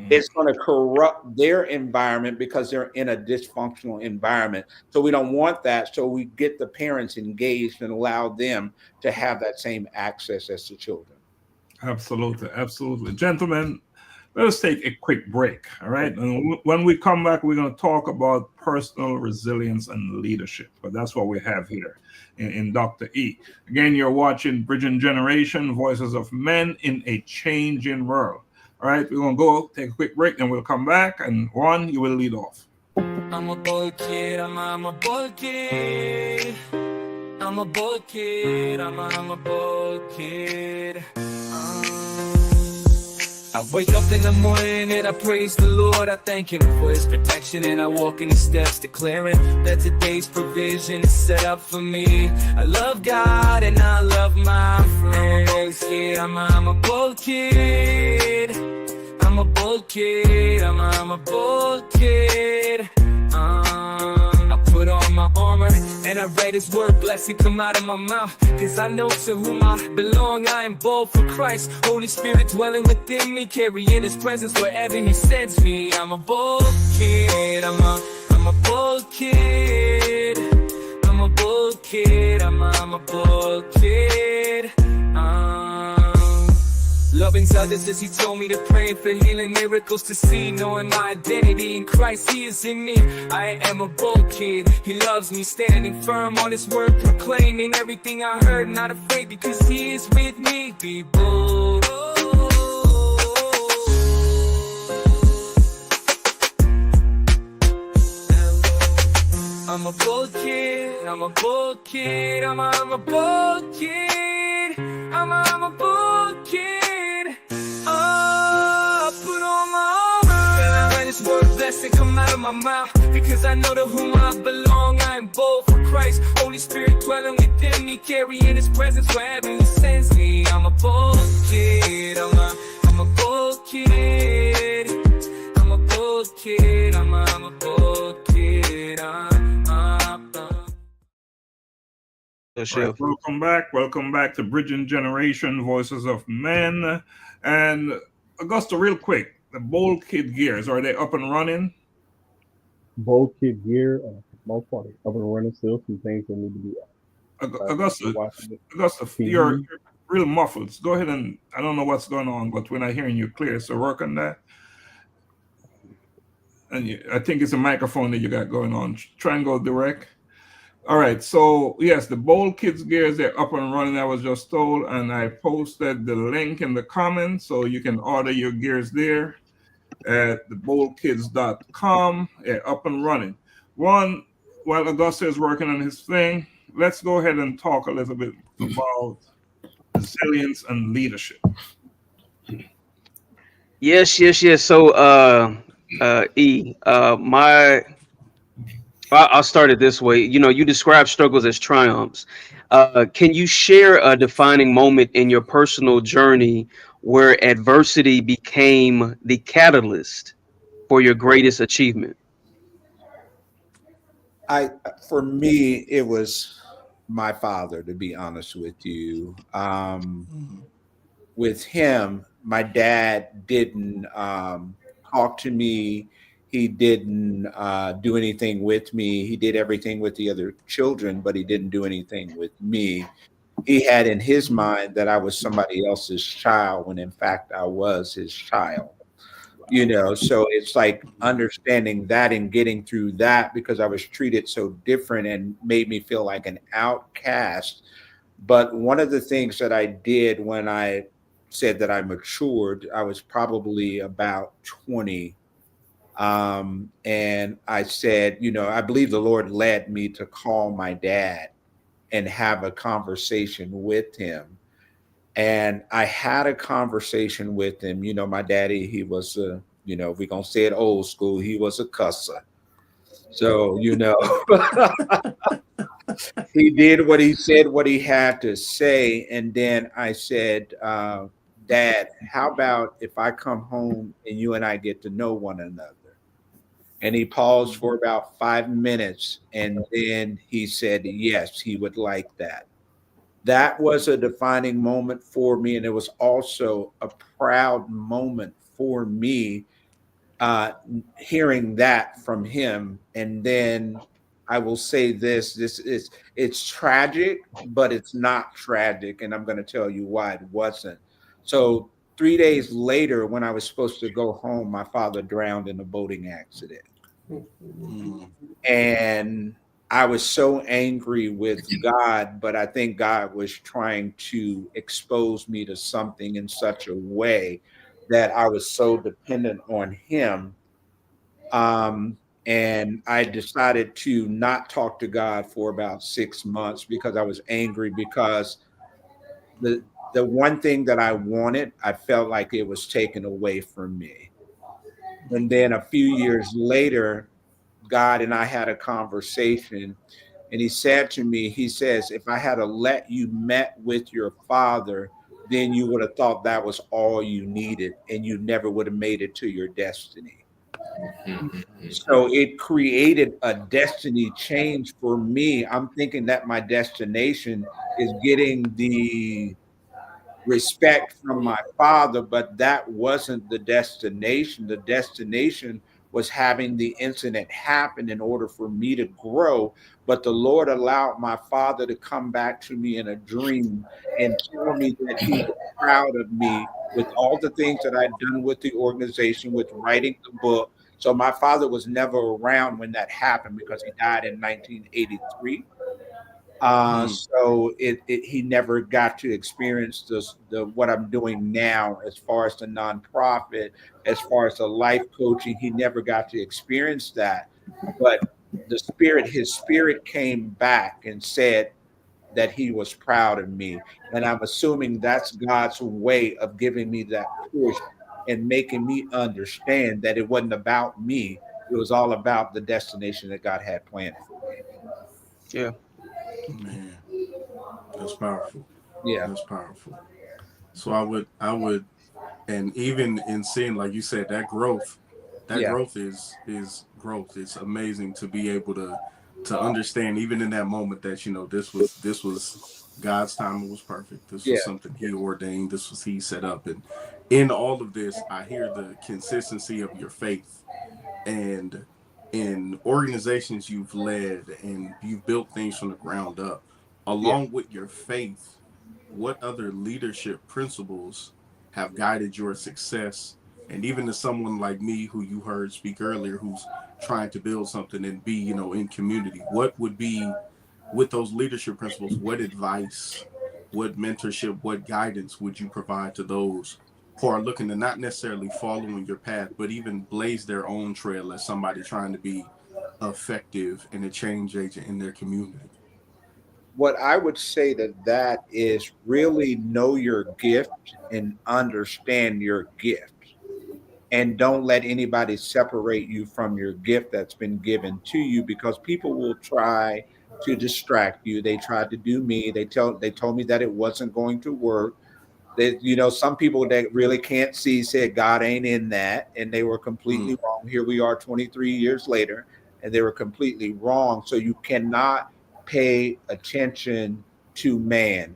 it's going to corrupt their environment because they're in a dysfunctional environment. So we don't want that. So we get the parents engaged and allow them to have that same access as the children. Absolutely, absolutely. Gentlemen, let us take a quick break, all right? And when we come back, we're going to talk about personal resilience and leadership, but that's what we have here in Dr. E. Again, you're watching Bridging Generation, Voices of Men in a Changing World. All right, we're going to go take a quick break, and we'll come back, and Juan, you will lead off. I'm a bold kid, I'm a bold kid. I'm a bold kid, I'm a bold kid. I wake up in the morning and I praise the Lord. I thank Him for His protection, and I walk in His steps, declaring that today's provision is set up for me. I love God and I love my friends. Yeah, I'm a bold kid. I'm a bold kid. I'm a bold kid. I put on my armor and I read His word, blessing come out of my mouth, cause I know to whom I belong. I am bold for Christ, Holy Spirit dwelling within me, carrying His presence wherever He sends me. I'm a bold kid, I'm a bold kid. I'm a bold kid, I'm a bold kid. Loving others as He told me to pray, for healing miracles to see, knowing my identity in Christ, He is in me. I am a bold kid, He loves me, standing firm on His word, proclaiming everything I heard, not afraid because He is with me. Be bold. I'm a bold kid, I'm a bold kid, I'm a bold kid, I'm a bold kid. I put on my armor and I read His word, blessing come out of my mouth, because I know to whom I belong. I am bold for Christ, Holy Spirit dwelling within me, carrying His presence wherever He sends me. I'm a bold kid, I'm a bold kid, I'm a bold kid, I'm a bold kid. Right, welcome back to Bridging Generation, Voices of Men. And Augusta, real quick, the Bold Kid gears, are they up and running? Bold Kid gear, most part, up and running. Still some things that need to be. Augusta, you're real muffled. Go ahead and, I don't know what's going on, but we're not hearing you clear. So work on that. And I think it's a microphone that you got going on. Try and go direct. All right, so yes, the Bold Kids gears, they're up and running, I was just told, and I posted the link in the comments, so you can order your gears there at theboldkids.com. Yeah, up and running. One, while Augusta is working on his thing, let's go ahead and talk a little bit about resilience and leadership. Yes. So, I'll start it this way. You know, you describe struggles as triumphs. Can you share a defining moment in your personal journey where adversity became the catalyst for your greatest achievement? For me, it was my father, to be honest with you. With him, my dad didn't talk to me. He didn't do anything with me. He did everything with the other children, but he didn't do anything with me. He had in his mind that I was somebody else's child when in fact I was his child. You know, so it's like understanding that and getting through that, because I was treated so different and made me feel like an outcast. But one of the things that I did when I said that I matured, I was probably about 20. And I said, I believe the Lord led me to call my dad and have a conversation with him. And I had a conversation with him. My daddy, he was, we're going to say it old school, he was a cusser. So, he did what he said, what he had to say. And then I said, Dad, how about if I come home and you and I get to know one another? And he paused for about 5 minutes. And then he said, yes, he would like that. That was a defining moment for me. And it was also a proud moment for me, hearing that from him. And then I will say it's tragic, but it's not tragic. And I'm going to tell you why it wasn't. So 3 days later, when I was supposed to go home, my father drowned in a boating accident. And I was so angry with God, but I think God was trying to expose me to something in such a way that I was so dependent on him. And I decided to not talk to God for about 6 months because I was angry, because the one thing that I wanted, I felt like it was taken away from me. And then a few years later, God and I had a conversation, and he said to me, he says, if I had to let you met with your father, then you would have thought that was all you needed, and you never would have made it to your destiny. So it created a destiny change for me. I'm thinking that my destination is getting the respect from my father, but that wasn't the destination. The destination was having the incident happen in order for me to grow. But the Lord allowed my father to come back to me in a dream and tell me that he was proud of me with all the things that I'd done with the organization, with writing the book. So my father was never around when that happened because he died in 1983. So he never got to experience what I'm doing now, as far as the nonprofit, as far as the life coaching. He never got to experience that. But his spirit came back and said that he was proud of me. And I'm assuming that's God's way of giving me that push and making me understand that it wasn't about me. It was all about the destination that God had planned for me. Yeah. Man, that's powerful. Yeah, that's powerful. So I would, and even in seeing, like you said, that growth is growth. It's amazing to be able to understand, even in that moment, that this was God's timing was perfect. This was something he ordained. This was he set up. And in all of this, I hear the consistency of your faith. And in organizations you've led and you've built things from the ground up, along with your faith, what other leadership principles have guided your success? And even to someone like me, who you heard speak earlier, who's trying to build something and be, in community, what would be, with those leadership principles, what advice, what mentorship, what guidance would you provide to those who are looking to not necessarily follow in your path, but even blaze their own trail as somebody trying to be effective and a change agent in their community? What I would say to that is really know your gift and understand your gift. And don't let anybody separate you from your gift that's been given to you, because people will try to distract you. They tried to do me. They told me that it wasn't going to work. Some people that really can't see said God ain't in that, and they were completely wrong. Here we are 23 years later, and they were completely wrong. So you cannot pay attention to man,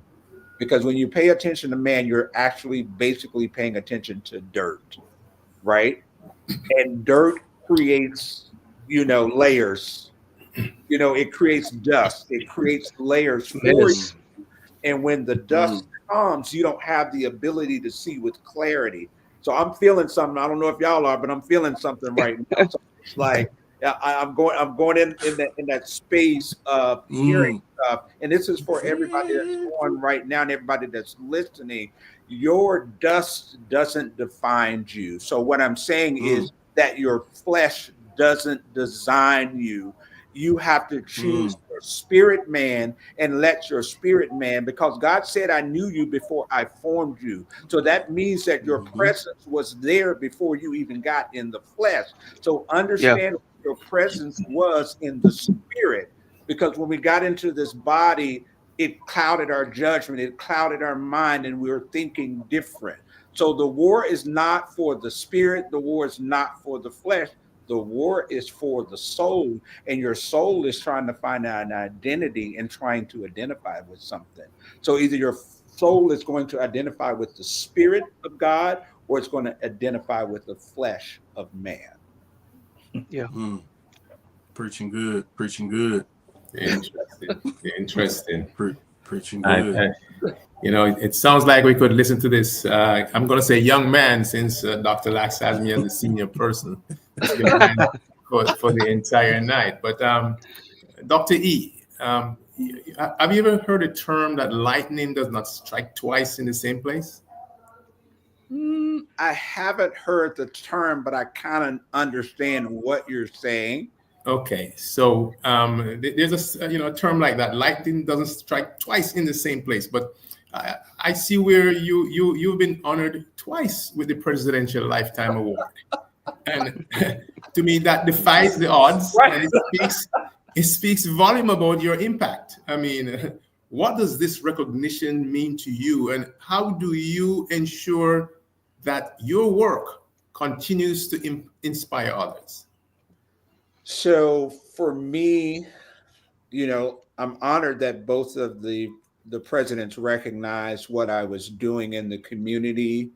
because when you pay attention to man, you're actually basically paying attention to dirt, right? And dirt creates, layers. It creates dust. It creates layers for you. And when the dust comes, you don't have the ability to see with clarity. So I'm feeling something. I don't know if y'all are, but I'm feeling something right now. So it's like I'm going in that space of hearing stuff, and this is for everybody that's on right now and everybody that's listening. Your dust doesn't define you. So what I'm saying is that your flesh doesn't design you. You have to choose your spirit man and let your spirit man, because God said, I knew you before I formed you. So that means that your presence was there before you even got in the flesh. So understand what your presence was in the spirit, because when we got into this body, it clouded our judgment, it clouded our mind, and we were thinking different. So the war is not for the spirit, the war is not for the flesh. The war is for the soul, and your soul is trying to find out an identity and trying to identify with something. So either your soul is going to identify with the spirit of God, or it's going to identify with the flesh of man. Yeah. Preaching good. Preaching good. Interesting. Preaching good. It sounds like we could listen to this. I'm going to say young man, since Dr. Lax has me as a senior person for the entire night. But Dr. E, have you ever heard a term that lightning does not strike twice in the same place? I haven't heard the term, but I kind of understand what you're saying. Okay, so there's a term like that. Lightning doesn't strike twice in the same place, but I see where you've been honored twice with the Presidential Lifetime Award, and to me that defies the odds. Right. And it speaks volume about your impact. I mean, what does this recognition mean to you, and how do you ensure that your work continues to inspire others? So for me, I'm honored that both of the presidents recognized what I was doing in the community.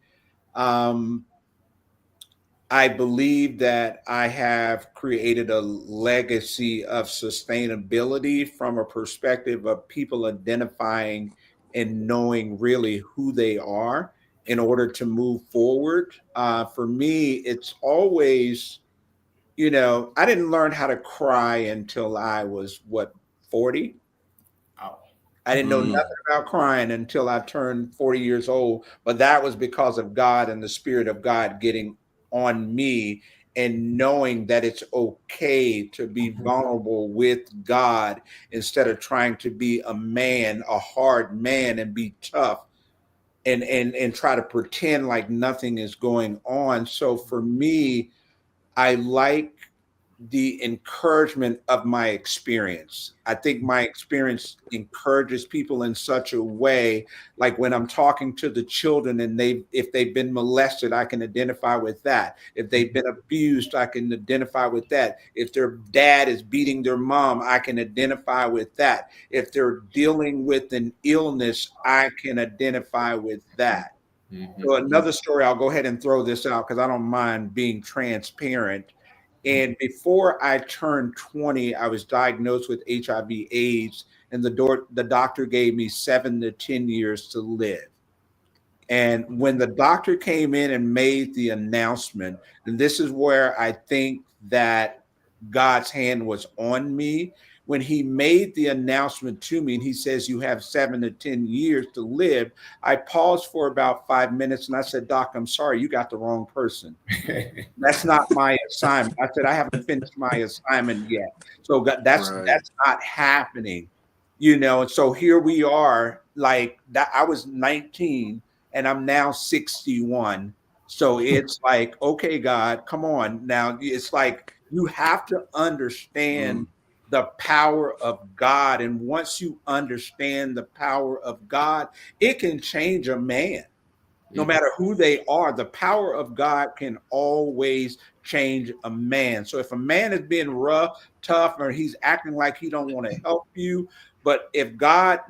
I believe that I have created a legacy of sustainability from a perspective of people identifying and knowing really who they are in order to move forward. For me, it's always, I didn't learn how to cry until I was 40. I didn't know nothing about crying until I turned 40 years old, but that was because of God and the Spirit of God getting on me and knowing that it's okay to be vulnerable with God instead of trying to be a hard man and be tough and try to pretend like nothing is going on. So for me, I like the encouragement of my experience. I think my experience encourages people in such a way, like when I'm talking to the children and if they've been molested, I can identify with that. If they've been abused, I can identify with that. If their dad is beating their mom, I can identify with that. If they're dealing with an illness, I can identify with that. So another story, I'll go ahead and throw this out because I don't mind being transparent. And before I turned 20, I was diagnosed with HIV/AIDS, and the doctor gave me 7 to 10 years to live. And when the doctor came in and made the announcement, and this is where I think that God's hand was on me, when he made the announcement to me and he says, you have 7 to 10 years to live, I paused for about 5 minutes and I said, Doc, I'm sorry, you got the wrong person. That's not my assignment. I said, I haven't finished my assignment yet. So that's not happening, and so here we are, like that. I was 19 and I'm now 61. So it's like, okay, God, come on. Now it's like, you have to understand the power of God. And once you understand the power of God, it can change a man. No matter who they are, the power of God can always change a man. So if a man is being rough, tough, or he's acting like he don't want to help you, but if God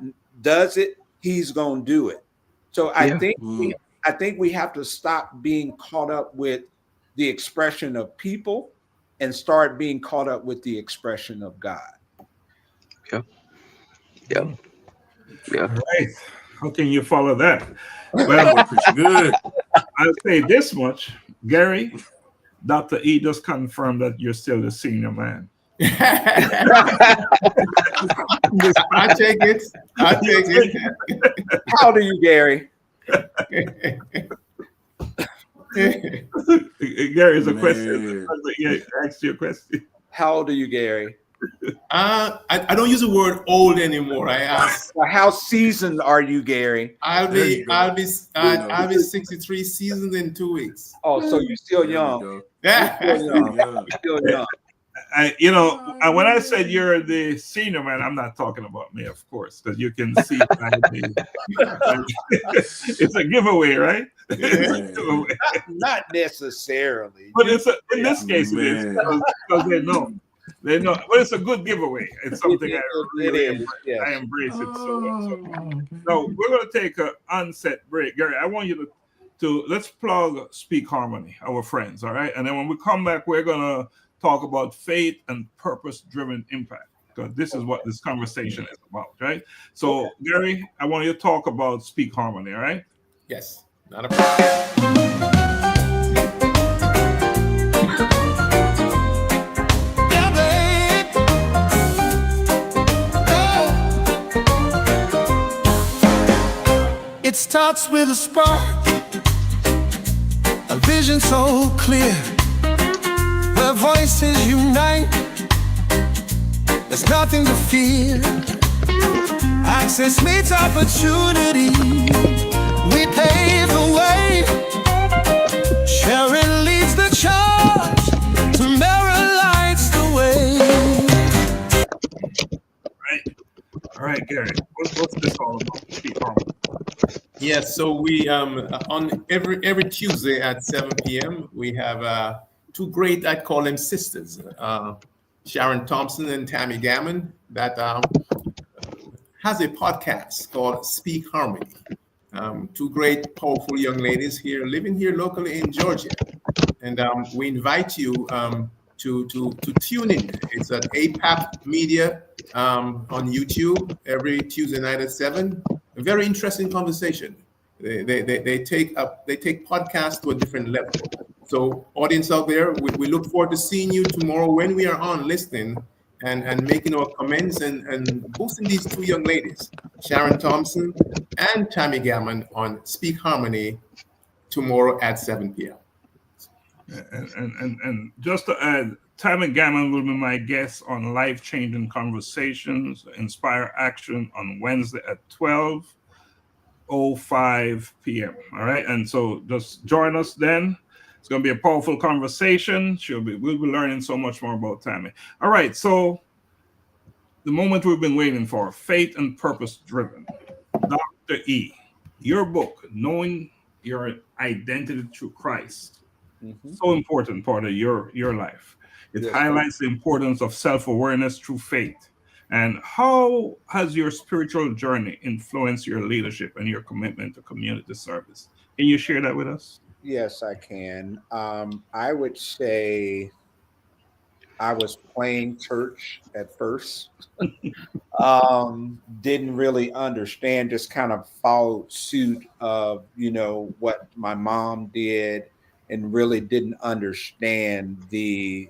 does it, he's going to do it. So I think we have to stop being caught up with the expression of people and start being caught up with the expression of God. Yeah. All right. How can you follow that? Well, pretty good. I'll say this much, Gary. Dr. E just confirmed that you're still the senior man. I take it. I take it. How old are you, Gary? Gary, is a question. Yeah, asked you a question. How old are you, Gary? I don't use the word old anymore. I ask. How seasoned are you, Gary? I'll be 63 seasons in 2 weeks. Oh, so you're still young. You're still young. You're still young. When I said you're the senior man, I'm not talking about me, of course, because you can see it's a giveeway, right? Not necessarily. But in this case, it is because they know. They know. Well, it's a good giveaway. It's something I really I embrace it so much. So we're going to take an onset break. Gary, I want you to let's plug Speak Harmony, our friends, all right? And then when we come back, we're going to talk about faith and purpose-driven impact, because this is what this conversation is about, right? So, Gary, I want you to talk about Speak Harmony, all right? Yes, not a problem. It starts with a spark, a vision so clear, where voices unite, there's nothing to fear. Access meets opportunity, we pave the way, sharing leads the charge, tomorrow lights the way. All right, Gary, what's this all about? Speak Harmony. Yes, so we on every Tuesday at 7 p.m. we have two great, I call them sisters, Sharon Thompson and Tammy Gammon, that has a podcast called Speak Harmony. Two great, powerful young ladies here, living here locally in Georgia, and we invite you to tune in. It's at APAP Media on YouTube every Tuesday night at 7. A very interesting conversation. They take podcasts to a different level. So audience out there, we look forward to seeing you tomorrow when we are on listening and making our comments and boosting these two young ladies, Sharon Thompson and Tammy Gammon, on Speak Harmony tomorrow at 7 p.m. And just to add, Tammy Gammon will be my guest on Life-Changing Conversations, Inspire Action on Wednesday at 12:05 p.m. All right, and so just join us then. It's going to be a powerful conversation. We'll be learning so much more about Tammy. All right, so the moment we've been waiting for, faith and purpose driven. Dr. E, your book, Knowing Your Identity Through Christ, so important part of your life. It highlights the importance of self-awareness through faith. And how has your spiritual journey influenced your leadership and your commitment to community service? Can you share that with us? Yes, I can. I would say I was playing church at first. Didn't really understand, just kind of followed suit of, what my mom did, and really didn't understand the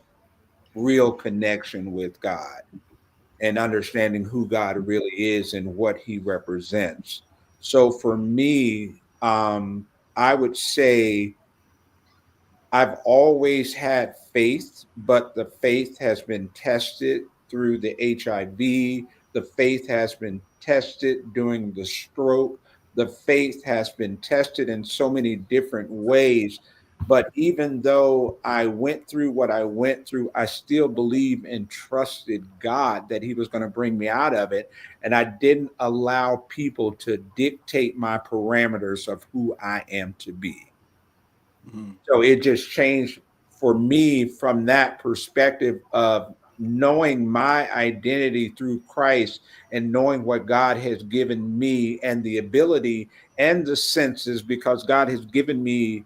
real connection with God and understanding who God really is and what he represents. So for me, I would say I've always had faith, but the faith has been tested through the HIV. The faith has been tested during the stroke. The faith has been tested in so many different ways. But even though I went through what I went through, I still believe and trusted God that he was going to bring me out of it. And I didn't allow people to dictate my parameters of who I am to be. So it just changed for me from that perspective of knowing my identity through Christ and knowing what God has given me and the ability and the senses, because God has given me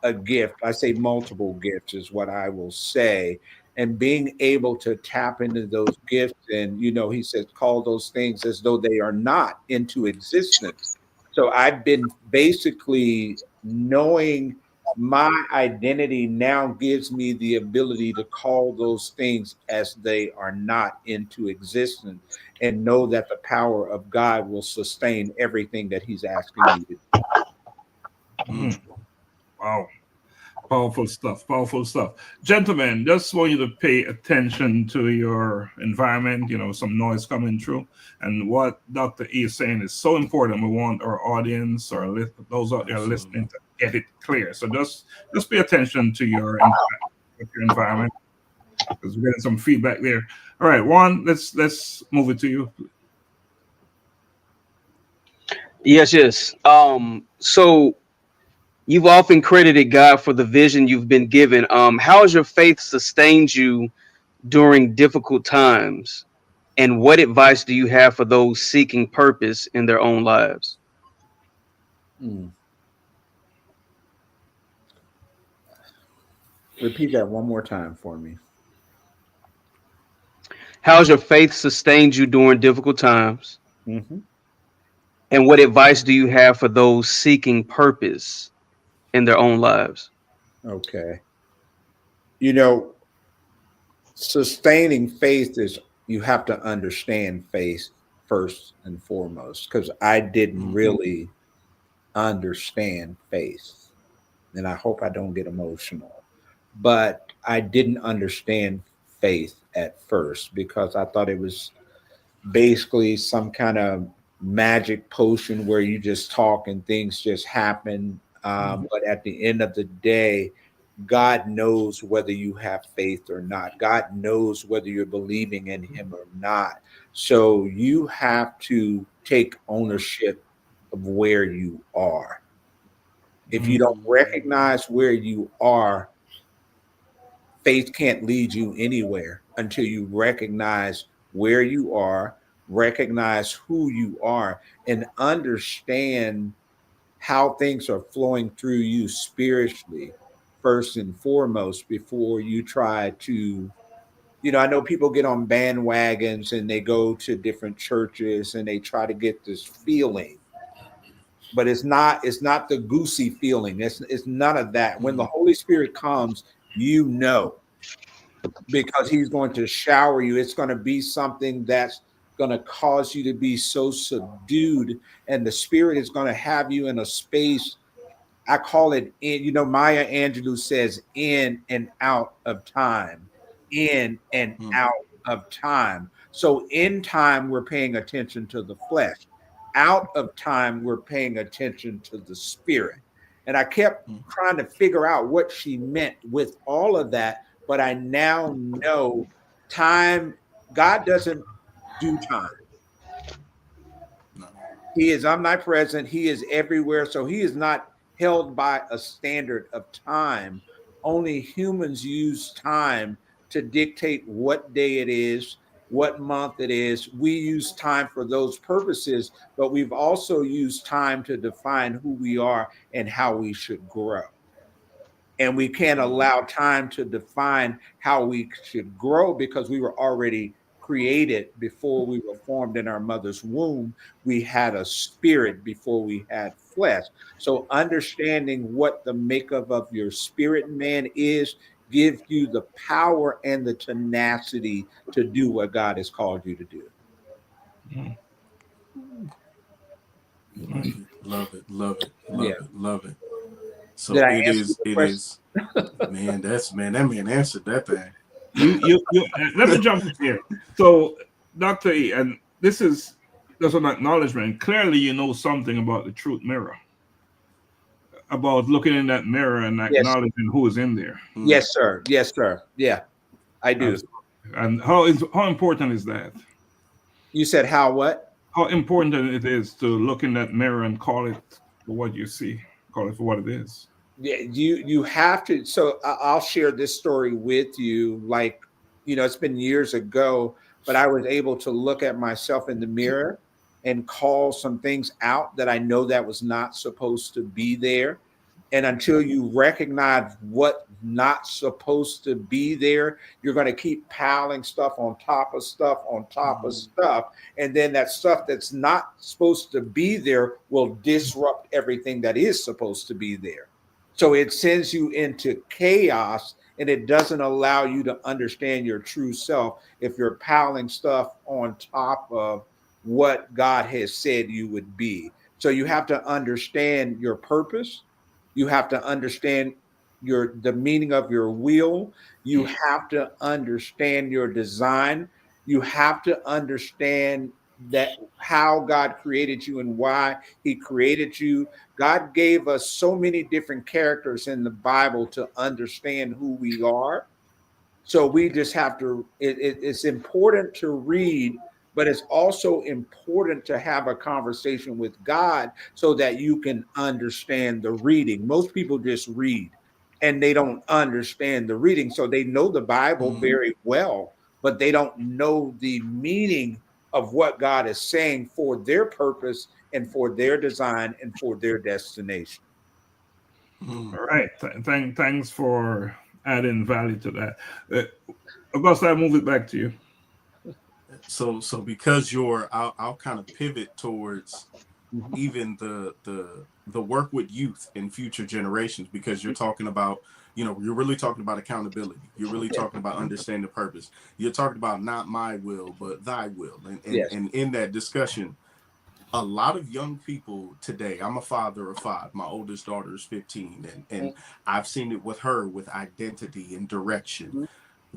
a gift. I say multiple gifts is what I will say. And being able to tap into those gifts, and he says, call those things as though they are not into existence. So I've been basically knowing my identity now gives me the ability to call those things as they are not into existence and know that the power of God will sustain everything that he's asking me to do. Mhm. Wow. Powerful stuff. Powerful stuff. Gentlemen, just want you to pay attention to your environment, some noise coming through. And what Dr. E is saying is so important. We want our audience or those out there listening to get it clear. So just pay attention to your environment, because we're getting some feedback there. All right, Juan, let's move it to you. Yes. So you've often credited God for the vision you've been given. How has your faith sustained you during difficult times? And what advice do you have for those seeking purpose in their own lives? Repeat that one more time for me. How has your faith sustained you during difficult times? Mm-hmm. And what advice do you have for those seeking purpose in their own lives? Okay. Sustaining faith is, you have to understand faith first and foremost, because I didn't really understand faith. And I hope I don't get emotional, but I didn't understand faith at first because I thought it was basically some kind of magic potion where you just talk and things just happen. But at the end of the day, God knows whether you have faith or not. God knows whether you're believing in him or not. So you have to take ownership of where you are. If you don't recognize where you are, faith can't lead you anywhere until you recognize where you are, recognize who you are, and understand how things are flowing through you spiritually, first and foremost, before you try to, I know people get on bandwagons and they go to different churches and they try to get this feeling, but it's not the goosey feeling. It's none of that. When the Holy Spirit comes, because he's going to shower you. It's going to be something that's going to cause you to be so subdued, and the Spirit is going to have you in a space. I call it Maya Angelou says in and out of time, in and out of time. So in time, we're paying attention to the flesh. Out of time, we're paying attention to the Spirit. And I kept trying to figure out what she meant with all of that. But I now know time, God doesn't do time. No. He is omnipresent. He is everywhere. So he is not held by a standard of time. Only humans use time to dictate what day it is, what month it is. We use time for those purposes, but we've also used time to define who we are and how we should grow. And we can't allow time to define how we should grow because we were already created before we were formed in our mother's womb. We had a spirit before we had flesh. So understanding what the makeup of your spirit man is gives you the power and the tenacity to do what God has called you to do. Love it. So Did it is, man, that man answered that thing. Let me jump in here. So, Dr. E, and this is just an acknowledgement. Clearly, you know something about the truth mirror, about looking in that mirror and acknowledging who is in there. Yes, sir. Yeah, I do. And how important is that? You said how what? How important it is to look in that mirror and call it for what you see, call it for what it is. Yeah, you have to. So I'll share this story with you. Like, it's been years ago, but I was able to look at myself in the mirror and call some things out that I know that was not supposed to be there. And until you recognize what not supposed to be there, you're going to keep piling stuff on top of stuff on top of stuff. And then that stuff that's not supposed to be there will disrupt everything that is supposed to be there. So it sends you into chaos, and it doesn't allow you to understand your true self if you're piling stuff on top of what God has said you would be. So you have to understand your purpose. You have to understand the meaning of your will. You have to understand your design. You have to understand that how God created you and why he created you. God gave us so many different characters in the Bible to understand who we are. So we just have to, it's important to read, but it's also important to have a conversation with God so that you can understand the reading. Most people just read and they don't understand the reading. So they know the Bible very well, but they don't know the meaning of what God is saying for their purpose and for their design and for their destination. All right. Thanks for adding value to that. Augusta, I move it back to you. So because I'll kind of pivot towards even the work with youth and future generations, because you're talking about, you're really talking about accountability. You're really talking about understanding purpose. You're talking about not my will, but thy will. And in that discussion, a lot of young people today, I'm a father of 5. My oldest daughter is 15, and I've seen it with her with identity and direction,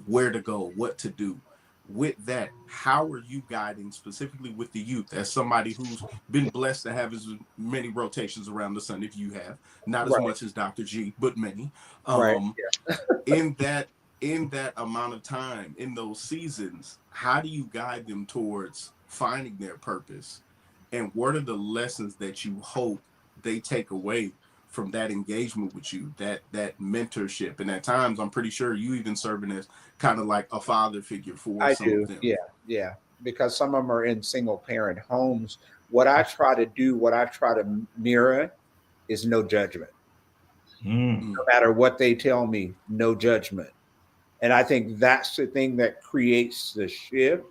where to go, what to do. With that, how are you guiding specifically with the youth as somebody who's been blessed to have as many rotations around the sun, if you have, not as much as Dr. G, but many, in that amount of time, in those seasons, how do you guide them towards finding their purpose? And what are the lessons that you hope they take away from that engagement with you, that mentorship? And at times, I'm pretty sure you even serving as kind of like a father figure for some of them. Yeah, because some of them are in single parent homes. What I try to mirror is no judgment. No matter what they tell me, no judgment. And I think that's the thing that creates the shift,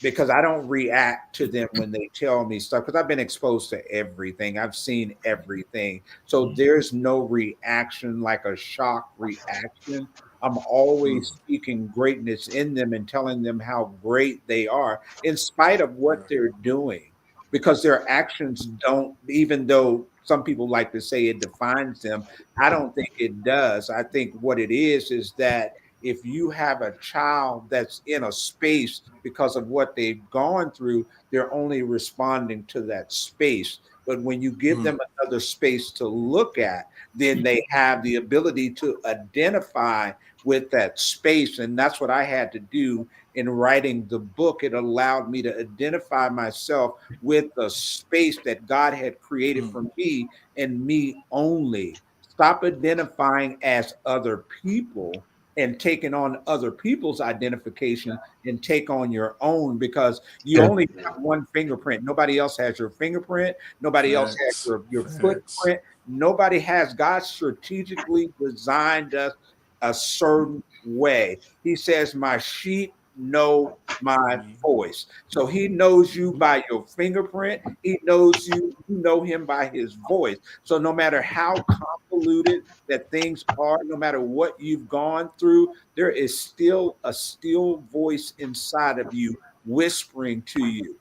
because I don't react to them when they tell me stuff, because I've been exposed to everything. I've seen everything. So there's no reaction like a shock reaction. I'm always speaking greatness in them and telling them how great they are in spite of what they're doing, because their actions don't, even though some people like to say it defines them, I don't think it does. I think what it is that if you have a child that's in a space because of what they've gone through, they're only responding to that space. But when you give them another space to look at, then they have the ability to identify with that space. And that's what I had to do in writing the book. It allowed me to identify myself with the space that God had created for me and me only. Stop identifying as other people and taking on other people's identification and take on your own, because you only have one fingerprint. Nobody else has your fingerprint. Nobody else has your footprint. Nobody has. God strategically designed us a certain way. He says, my sheep know my voice. So he knows you by your fingerprint. He knows you know him by his voice. So no matter how convoluted that things are, no matter what you've gone through, there is still a still voice inside of you whispering to you.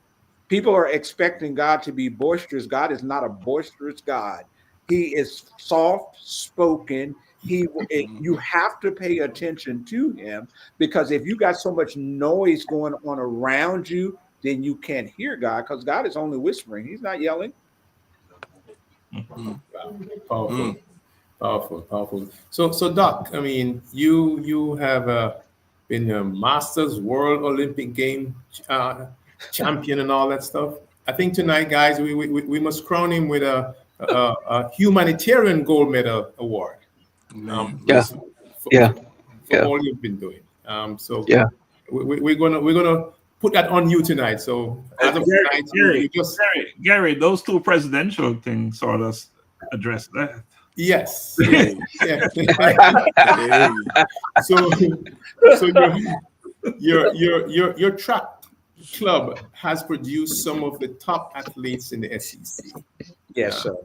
People are expecting God to be boisterous. God is not a boisterous God. He is soft spoken. You have to pay attention to him, because if you got so much noise going on around you, then you can't hear God, because God is only whispering. He's not yelling. Powerful. So Doc, I mean, you have been a Masters World Olympic Game champion and all that stuff. I think tonight, guys, we must crown him with a humanitarian gold medal award. For all you've been doing. We're gonna put that on you tonight. So as of tonight, Gary, those 2 presidential things sort of address that. Yes. So your track club has produced some of the top athletes in the SEC. Yes, sir.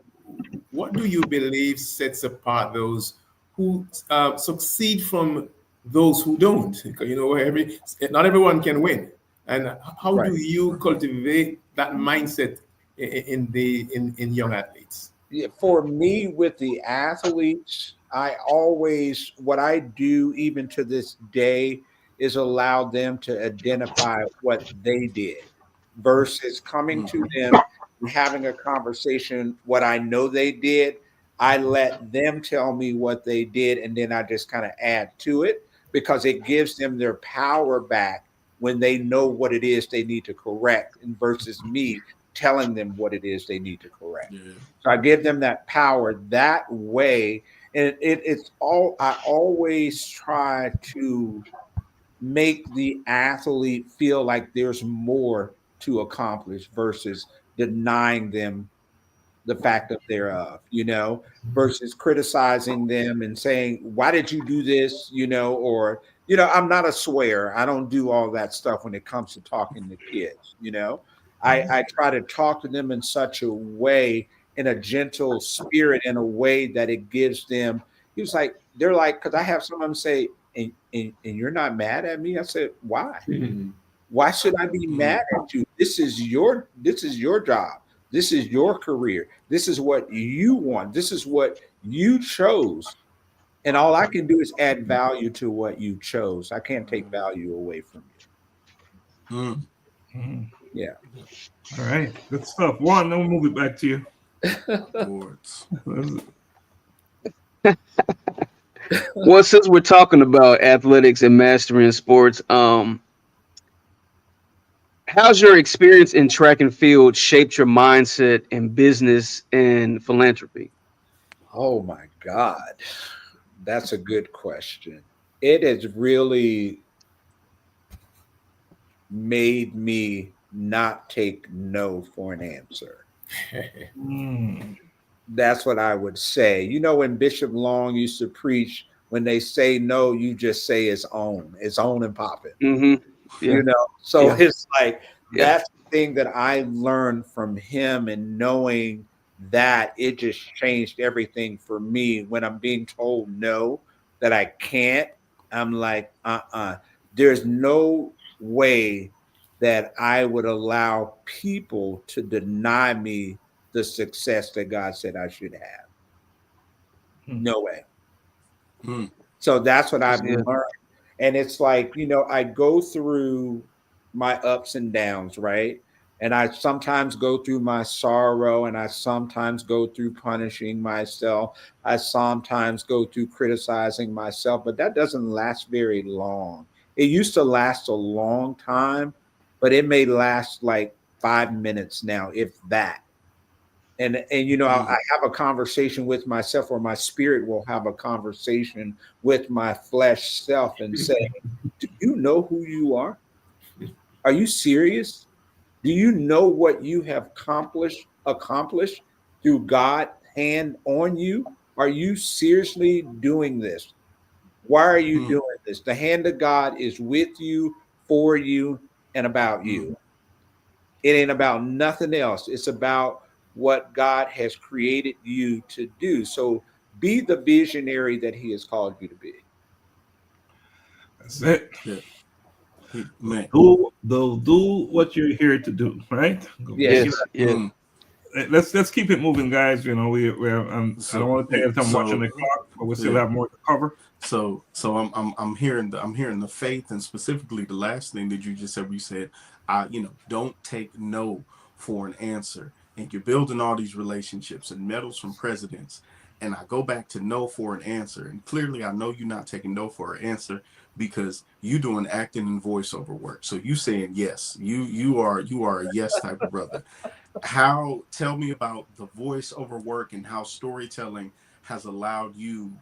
what do you believe sets apart those who succeed from those who don't? Because not everyone can win. And how do you cultivate that mindset in young athletes? Yeah, for me, with the athletes, what I do even to this day is allow them to identify what they did versus coming to them and having a conversation. What I know they did, I let them tell me what they did, and then I just kind of add to it because it gives them their power back when they know what it is they need to correct, and versus me telling them what it is they need to correct. Yeah. So I give them that power that way. And it's all, I always try to make the athlete feel like there's more to accomplish versus denying them the fact of thereof, versus criticizing them and saying, why did you do this? Or, I'm not a swear. I don't do all that stuff when it comes to talking to kids, I try to talk to them in such a way, in a gentle spirit, in a way that it gives them, they're like, because I have some of them say, and you're not mad at me? I said, why? Why should I be mad at you? This is your job. This is your career. This is what you want. This is what you chose. And all I can do is add value to what you chose. I can't take value away from you. Yeah. All right. Good stuff. Juan, then we'll move it back to you. Well, since we're talking about athletics and mastering sports, how's your experience in track and field shaped your mindset in business and philanthropy? Oh my God. That's a good question. It has really made me not take no for an answer. That's what I would say. When Bishop Long used to preach, when they say no, you just say it's on and pop it. Yeah. So it's like that's the thing that I learned from him, and knowing that it just changed everything for me. When I'm being told no, that I can't, I'm like, there's no way that I would allow people to deny me the success that God said I should have. No way. So that's what I've learned. And it's like, I go through my ups and downs, right? And I sometimes go through my sorrow, and I sometimes go through punishing myself. I sometimes go through criticizing myself, but that doesn't last very long. It used to last a long time, but it may last like 5 minutes now, if that. And I have a conversation with myself, or my spirit will have a conversation with my flesh self and say, do you know who you are? Are you serious? Do you know what you have accomplished through God's hand on you? Are you seriously doing this? Why are you doing this? The hand of God is with you, for you, and about you. It ain't about nothing else. It's about what God has created you to do. So be the visionary that he has called you to be. That's it. Man. Do what you're here to do, right? Yes. Let's keep it moving, guys. I don't want to take time watching the clock, but we still have more to cover. So I'm hearing the faith, and specifically the last thing that you just said. You said, don't take no for an answer, and you're building all these relationships and medals from presidents. And I go back to no for an answer, and clearly I know you're not taking no for an answer because you doing acting and voiceover work. So you saying yes, you are a yes type of brother. Tell me about the voiceover work and how storytelling has allowed you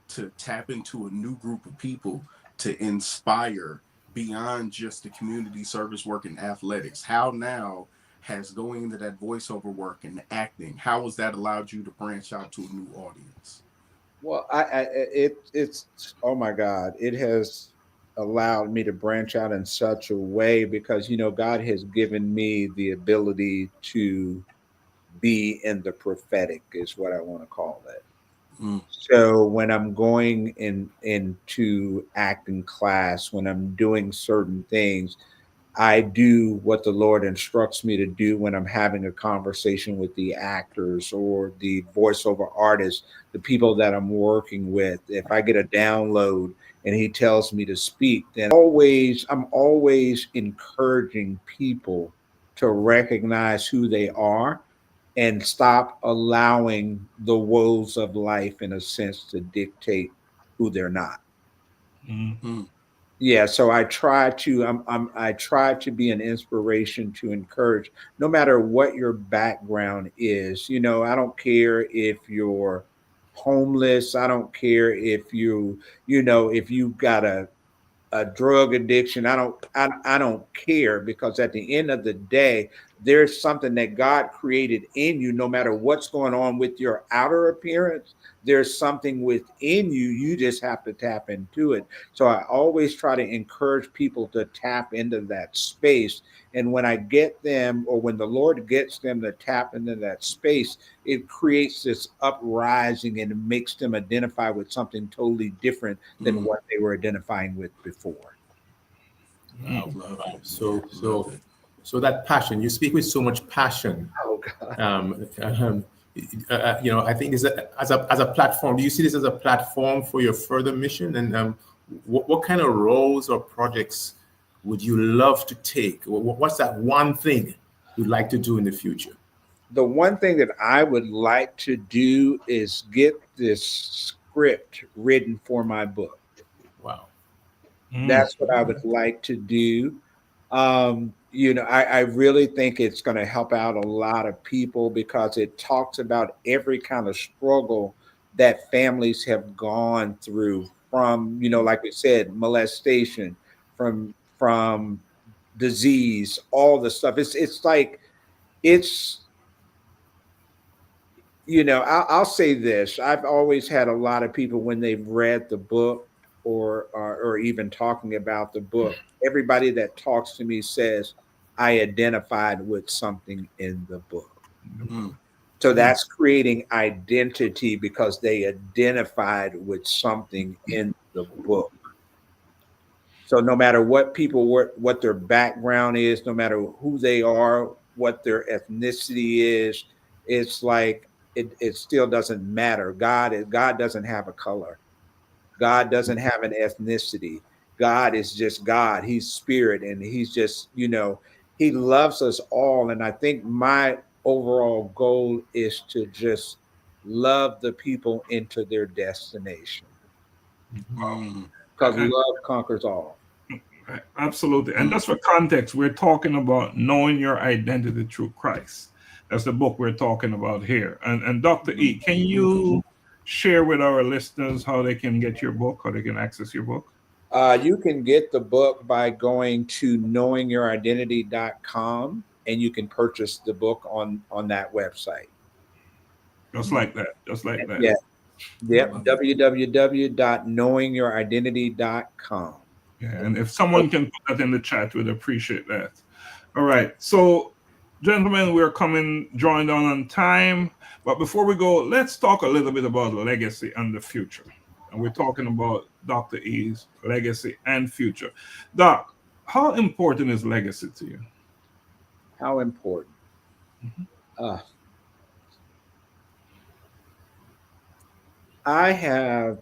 to tap into a new group of people to inspire beyond just the community service work and athletics. How now has going into that voiceover work and acting, how has that allowed you to branch out to a new audience? Well, it's oh my God, it has allowed me to branch out in such a way because God has given me the ability to be in the prophetic, is what I want to call it. Mm. So when I'm going into acting class, when I'm doing certain things, I do what the Lord instructs me to do when I'm having a conversation with the actors or the voiceover artists, the people that I'm working with. If I get a download and he tells me to speak, then I'm always encouraging people to recognize who they are and stop allowing the woes of life, in a sense, to dictate who they're not. Mm. Yeah, so I try to I try to be an inspiration to encourage, no matter what your background is. I don't care if you're homeless. I don't care if if you got a drug addiction. I don't care, because at the end of the day, there's something that God created in you. No matter what's going on with your outer appearance, there's something within you. You just have to tap into it. So I always try to encourage people to tap into that space. And when I get them, or when the Lord gets them to tap into that space, it creates this uprising and it makes them identify with something totally different than what they were identifying with before. Wow. Love it. So Love it. so that passion, you speak with so much passion. Oh God. I think this as a platform. Do you see this as a platform for your further mission? And what kind of roles or projects would you love to take? What's that one thing you'd like to do in the future? The one thing that I would like to do is get this script written for my book. Wow. That's what I would like to do. I really think it's going to help out a lot of people, because it talks about every kind of struggle that families have gone through, from, like we said, molestation, from disease, all the stuff. I'll say this. I've always had a lot of people, when they've read the book, or even talking about the book, everybody that talks to me says, I identified with something in the book. Mm. So that's creating identity, because they identified with something in the book. So no matter what their background is, no matter who they are, what their ethnicity is, it's like it still doesn't matter. God doesn't have a color. God doesn't have an ethnicity. God is just God. He's spirit, and he's just, he loves us all. And I think my overall goal is to just love the people into their destination, Mm. because love conquers all. Right, absolutely. And just for context, we're talking about knowing your identity through Christ. That's the book we're talking about here. And Dr. E, can you share with our listeners how they can get your book, how they can access your book? You can get the book by going to knowingyouridentity.com, and you can purchase the book on that website. Just like that. Just like that. Yeah. Yep. www.knowingyouridentity.com. Yeah, and if someone can put that in the chat, we'd appreciate that. All right. So, gentlemen, we're drawing down on time. But before we go, let's talk a little bit about legacy and the future. And we're talking about Dr. E's legacy and future. Doc, how important is legacy to you? How important? I've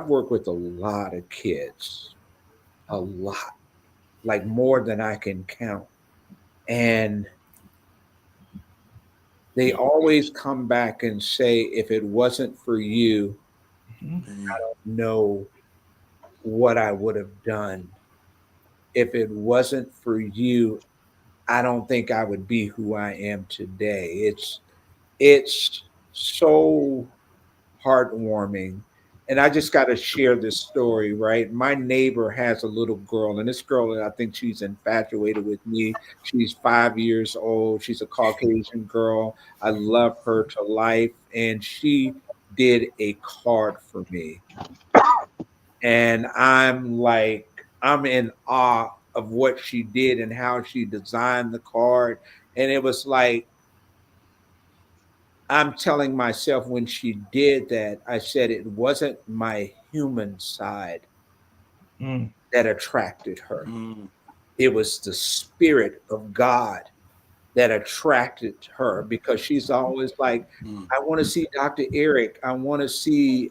worked with a lot of kids, a lot, like more than I can count. And they always come back and say, if it wasn't for you, I don't know what I would have done. If it wasn't for you, I don't think I would be who I am today. It's so heartwarming. And I just got to share this story, right? My neighbor has a little girl, and this girl, I think she's infatuated with me. She's 5 years old. She's a Caucasian girl. I love her to life. And she did a card for me. And I'm in awe of what she did and how she designed the card. And it was like, I'm telling myself when she did that, I said it wasn't my human side Mm. that attracted her. Mm. It was the spirit of God that attracted her, because she's always like, I want to see Dr. Eric. I want to see,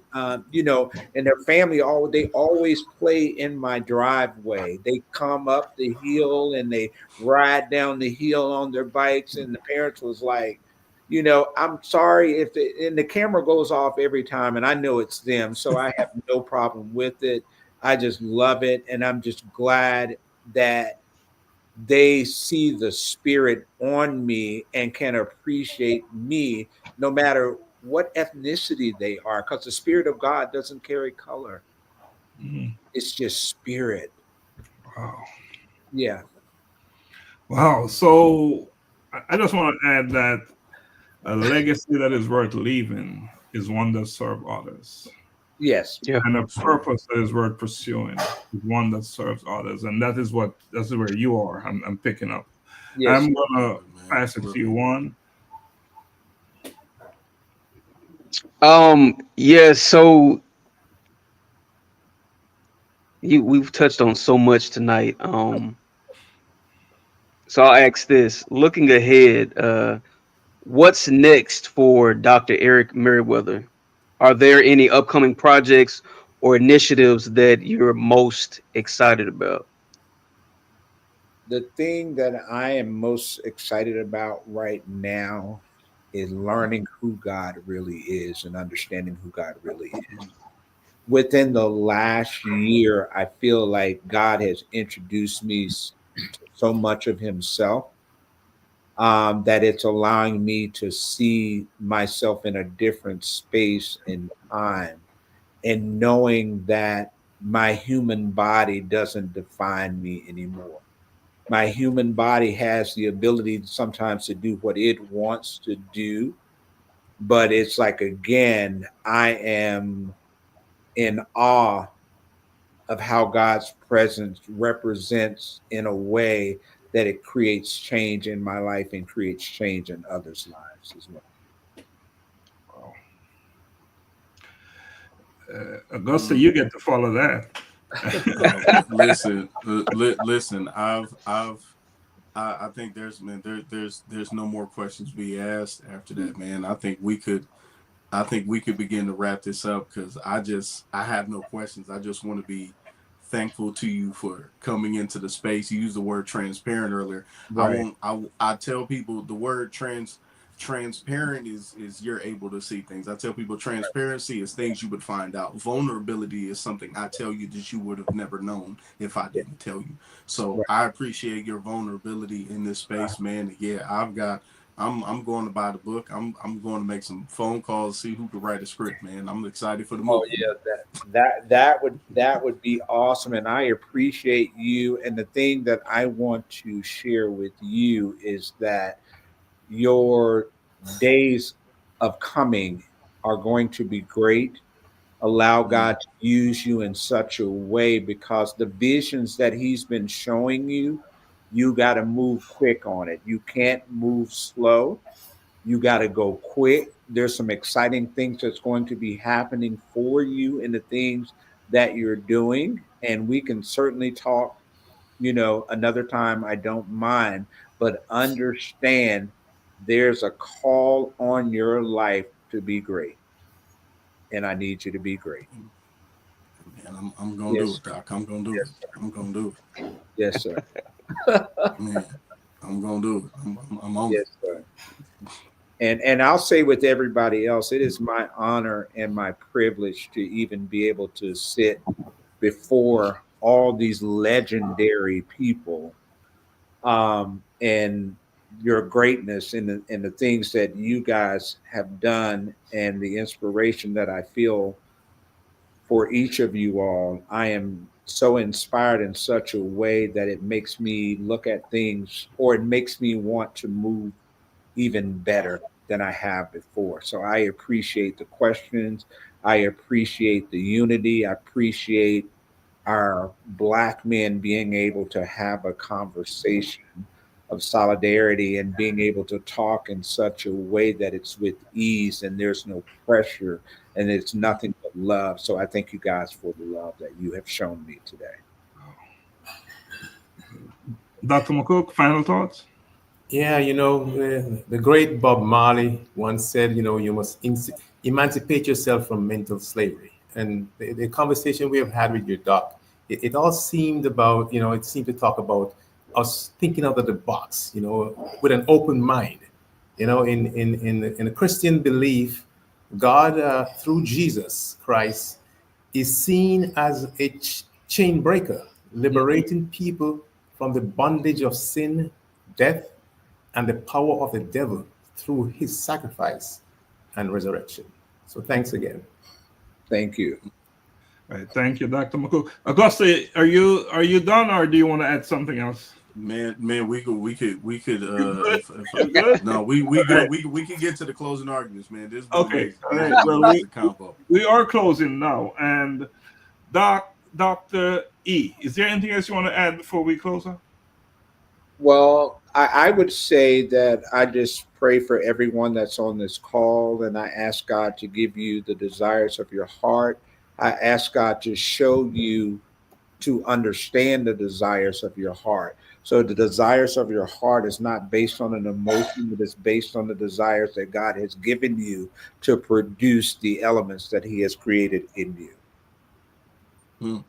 you know, and their family, they always play in my driveway. They come up the hill and they ride down the hill on their bikes. And the parents was like, you know, I'm sorry if and the camera goes off every time, and I know it's them. So I have no problem with it. I just love it. And I'm just glad that they see the spirit on me and can appreciate me no matter what ethnicity they are, because the spirit of God doesn't carry color. It's just spirit. Wow. Yeah. Wow. So I just want to add that a legacy that is worth leaving is one that serves others. Yes. Yeah. And a purpose that is worth pursuing is one that serves others. And that's where you are. I'm picking up. Yes. I'm gonna pass it to you, Juan. Yeah, so we've touched on so much tonight. So I'll ask this: looking ahead, what's next for Dr. Eric Merriweather? Are there any upcoming projects or initiatives that you're most excited about? The thing that I am most excited about right now is learning who God really is and understanding who God really is. Within the last year, I feel like God has introduced me to so much of himself, that it's allowing me to see myself in a different space and time, and knowing that my human body doesn't define me anymore. My human body has the ability sometimes to do what it wants to do, but it's like, again, I am in awe of how God's presence represents in a way that it creates change in my life and creates change in others' lives as well. Augusta, you get to follow that. Listen. I think there's no more questions to be asked after that, man. I think we could begin to wrap this up, because I have no questions. I just want to be thankful to you for coming into the space. You used the word transparent earlier. Right. I tell people the word transparent is you're able to see things. I tell people transparency is things you would find out. Vulnerability is something I tell you that you would have never known if I didn't tell you. So Right. I appreciate your vulnerability in this space, man. Yeah, I'm going to buy the book. I'm going to make some phone calls, see who could write a script, man. I'm excited for the movie. Oh yeah, that would be awesome, and I appreciate you. And the thing that I want to share with you is that your days of coming are going to be great. Allow God to use you in such a way, because the visions that he's been showing you, you got to move quick on it. You can't move slow. You got to go quick. There's some exciting things that's going to be happening for you in the things that you're doing. And we can certainly talk, you know, another time. I don't mind, but understand there's a call on your life to be great. And I need you to be great. Man, I'm gonna do it, Doc. I'm gonna do it. I'm gonna do it. Yes, sir. Man, I'm gonna do it. I'm on Yes, sir. And I'll say with everybody else, it is my honor and my privilege to even be able to sit before all these legendary people, and your greatness and the things that you guys have done, and the inspiration that I feel for each of you all. I am so inspired in such a way that it makes me look at things, or it makes me want to move even better than I have before. So I appreciate the questions. I appreciate the unity. I appreciate our Black men being able to have a conversation of solidarity and being able to talk in such a way that it's with ease and there's no pressure and it's nothing but love. So I thank you guys for the love that you have shown me today. Dr. McCook, final thoughts? Yeah, the great Bob Marley once said, you must emancipate yourself from mental slavery. And the conversation we have had with your doc, it all seemed about, it seemed to talk about us thinking out of the box, with an open mind. In a Christian belief, God, through Jesus Christ, is seen as a chain breaker, liberating people from the bondage of sin, death, and the power of the devil through his sacrifice and resurrection. So thanks again. Thank you. All right, thank you, Dr. McCook. Augusta, are you done, or do you want to add something else? Man, we could. We could we can get to the closing arguments, man. This Okay. All right. Well, we are closing now, and Dr. E, is there anything else you want to add before we close up? Well, I would say that I just pray for everyone that's on this call, and I ask God to give you the desires of your heart. I ask God to show you to understand the desires of your heart. So the desires of your heart is not based on an emotion, but it's based on the desires that God has given you to produce the elements that he has created in you.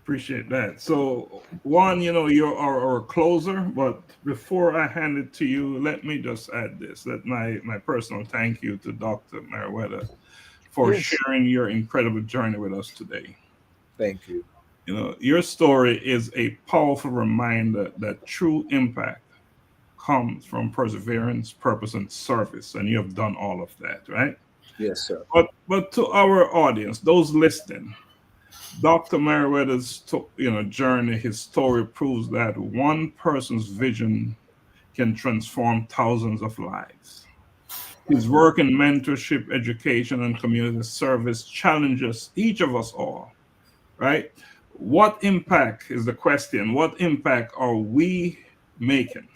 Appreciate that. So, Juan, you're our closer, but before I hand it to you, let me just add this, that my personal thank you to Dr. Meriwether for sharing your incredible journey with us today. Thank you. Your story is a powerful reminder that true impact comes from perseverance, purpose, and service, and you have done all of that, right? Yes, sir. But to our audience, those listening, Dr. Meriwether's journey, his story proves that one person's vision can transform thousands of lives. His work in mentorship, education, and community service challenges each of us all, right? What impact is the question? What impact are we making?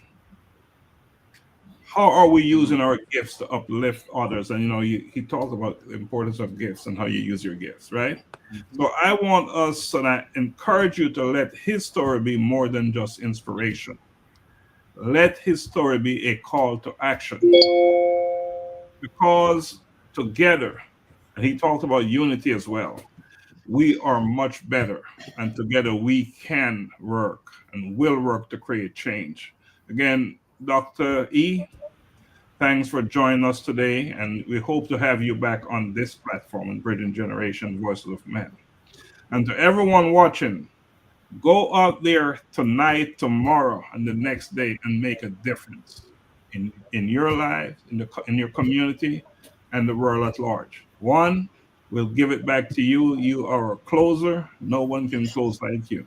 How are we using our gifts to uplift others? And he talked about the importance of gifts and how you use your gifts, right? Mm-hmm. So I want us, and I encourage you to let his story be more than just inspiration. Let his story be a call to action. Because together, and he talked about unity as well, we are much better, and together we can work and will work to create change. Again, Dr. E, thanks for joining us today, and we hope to have you back on this platform in Bridging Generation Voices of Men. And to everyone watching, go out there tonight, tomorrow, and the next day and make a difference in your life, in your community, and the world at large. One, we'll give it back to you. You are a closer. No one can close like you.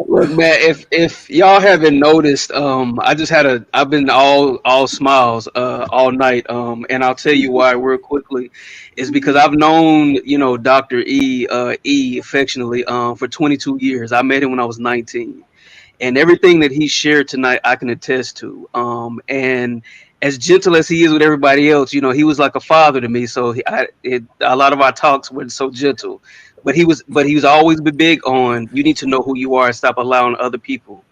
Look, man, if y'all haven't noticed, I've been all smiles all night. And I'll tell you why real quickly. Is because I've known, Dr. E affectionately for 22 years. I met him when I was 19. And everything that he shared tonight, I can attest to. And as gentle as he is with everybody else, he was like a father to me. So a lot of our talks were so gentle. But he was always big on, you need to know who you are and stop allowing other people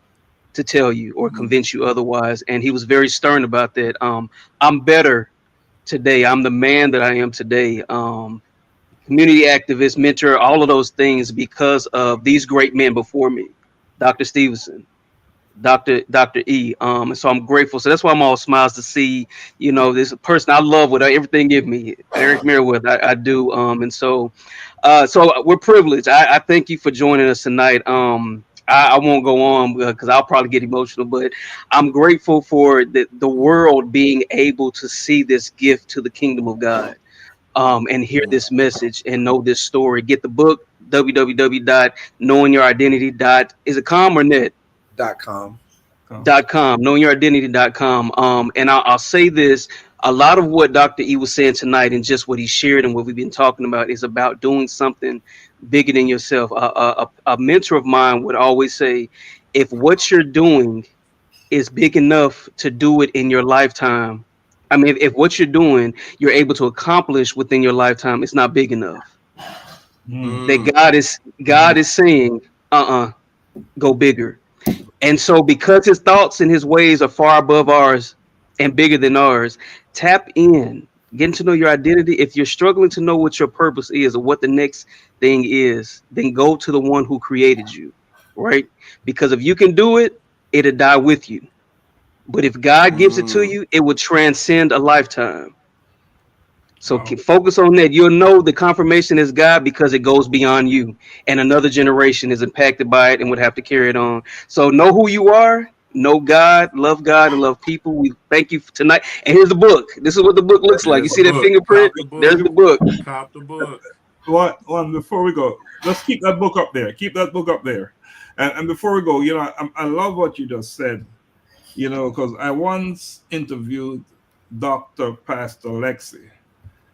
to tell you or convince you otherwise. And he was very stern about that. I'm better today. I'm the man that I am today. Community activist, mentor, all of those things because of these great men before me. Dr. Stevenson, Dr. E. And so I'm grateful. So that's why I'm all smiles to see, this person I love with everything give me, Eric Meriwether. I do. And so we're privileged. I thank you for joining us tonight. I won't go on because I'll probably get emotional, but I'm grateful for the world being able to see this gift to the kingdom of God. And hear this message and know this story. Get the book, www.knowingyouridentity. Is it com or net? .com. .com. Knowingyouridentity.com. And I'll say this, a lot of what Dr. E was saying tonight and just what he shared and what we've been talking about is about doing something bigger than yourself. A mentor of mine would always say, if what you're doing is big enough to do it in your lifetime, I mean, if what you're doing, you're able to accomplish within your lifetime, it's not big enough. That God is saying, go bigger. And so because his thoughts and his ways are far above ours and bigger than ours, tap in, getting to know your identity. If you're struggling to know what your purpose is or what the next thing is, then go to the one who created you, right? Because if you can do it, it'll die with you. But if God gives it to you, it will transcend a lifetime. So focus on that. You'll know the confirmation is God because it goes beyond you, and another generation is impacted by it and would have to carry it on. So know who you are, know God, and love people. We thank you for tonight. And here's the book. This is what the book looks like. You see that fingerprint? There's the book. Cop the book. One before we go, let's keep that book up there. Keep that book up there. And before we go, you know, I love what you just said. You know, because I once interviewed Dr. Pastor Lexi,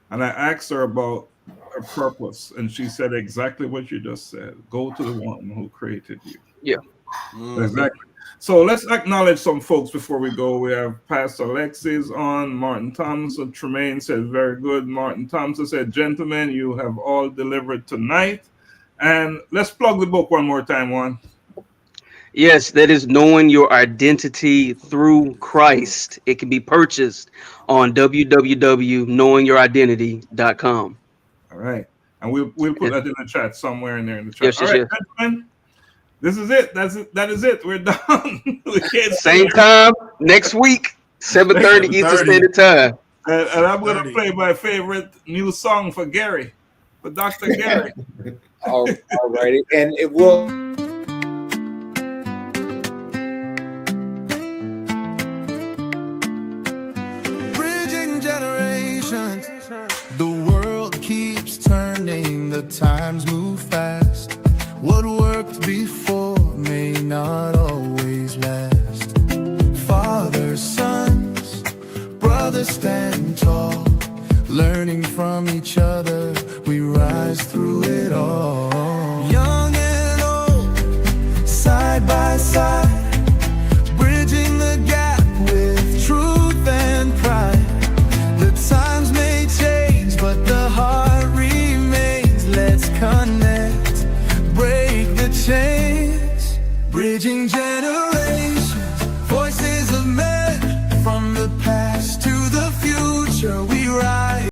and I asked her about her purpose, and she said exactly what you just said. Go to the one who created you. Yeah. Exactly. So let's acknowledge some folks before we go. We have Pastor Lexi's on. Martin Thompson. Tremaine said, very good. Martin Thompson said, gentlemen, you have all delivered tonight. And let's plug the book one more time, Juan. Yes, that is Knowing Your Identity Through Christ. It can be purchased on www.knowingyouridentity.com. All right. And we'll put that in the chat somewhere in there in the chat. Yes, all right, gentlemen, this is it. That is it. We're done. We can't Same time next week, 7:30 Eastern Standard Time. And I'm going to play my favorite new song for Gary, for Dr. Gary. All righty. And it will... The world keeps turning, the times move fast. What worked before may not always last. Fathers, sons, brothers stand tall. Learning from each other, we rise through it all. Young and old, side by side, bridging the gap with truth and pride. The times may change, but the heart remains. Let's connect, break the chains, bridging generations.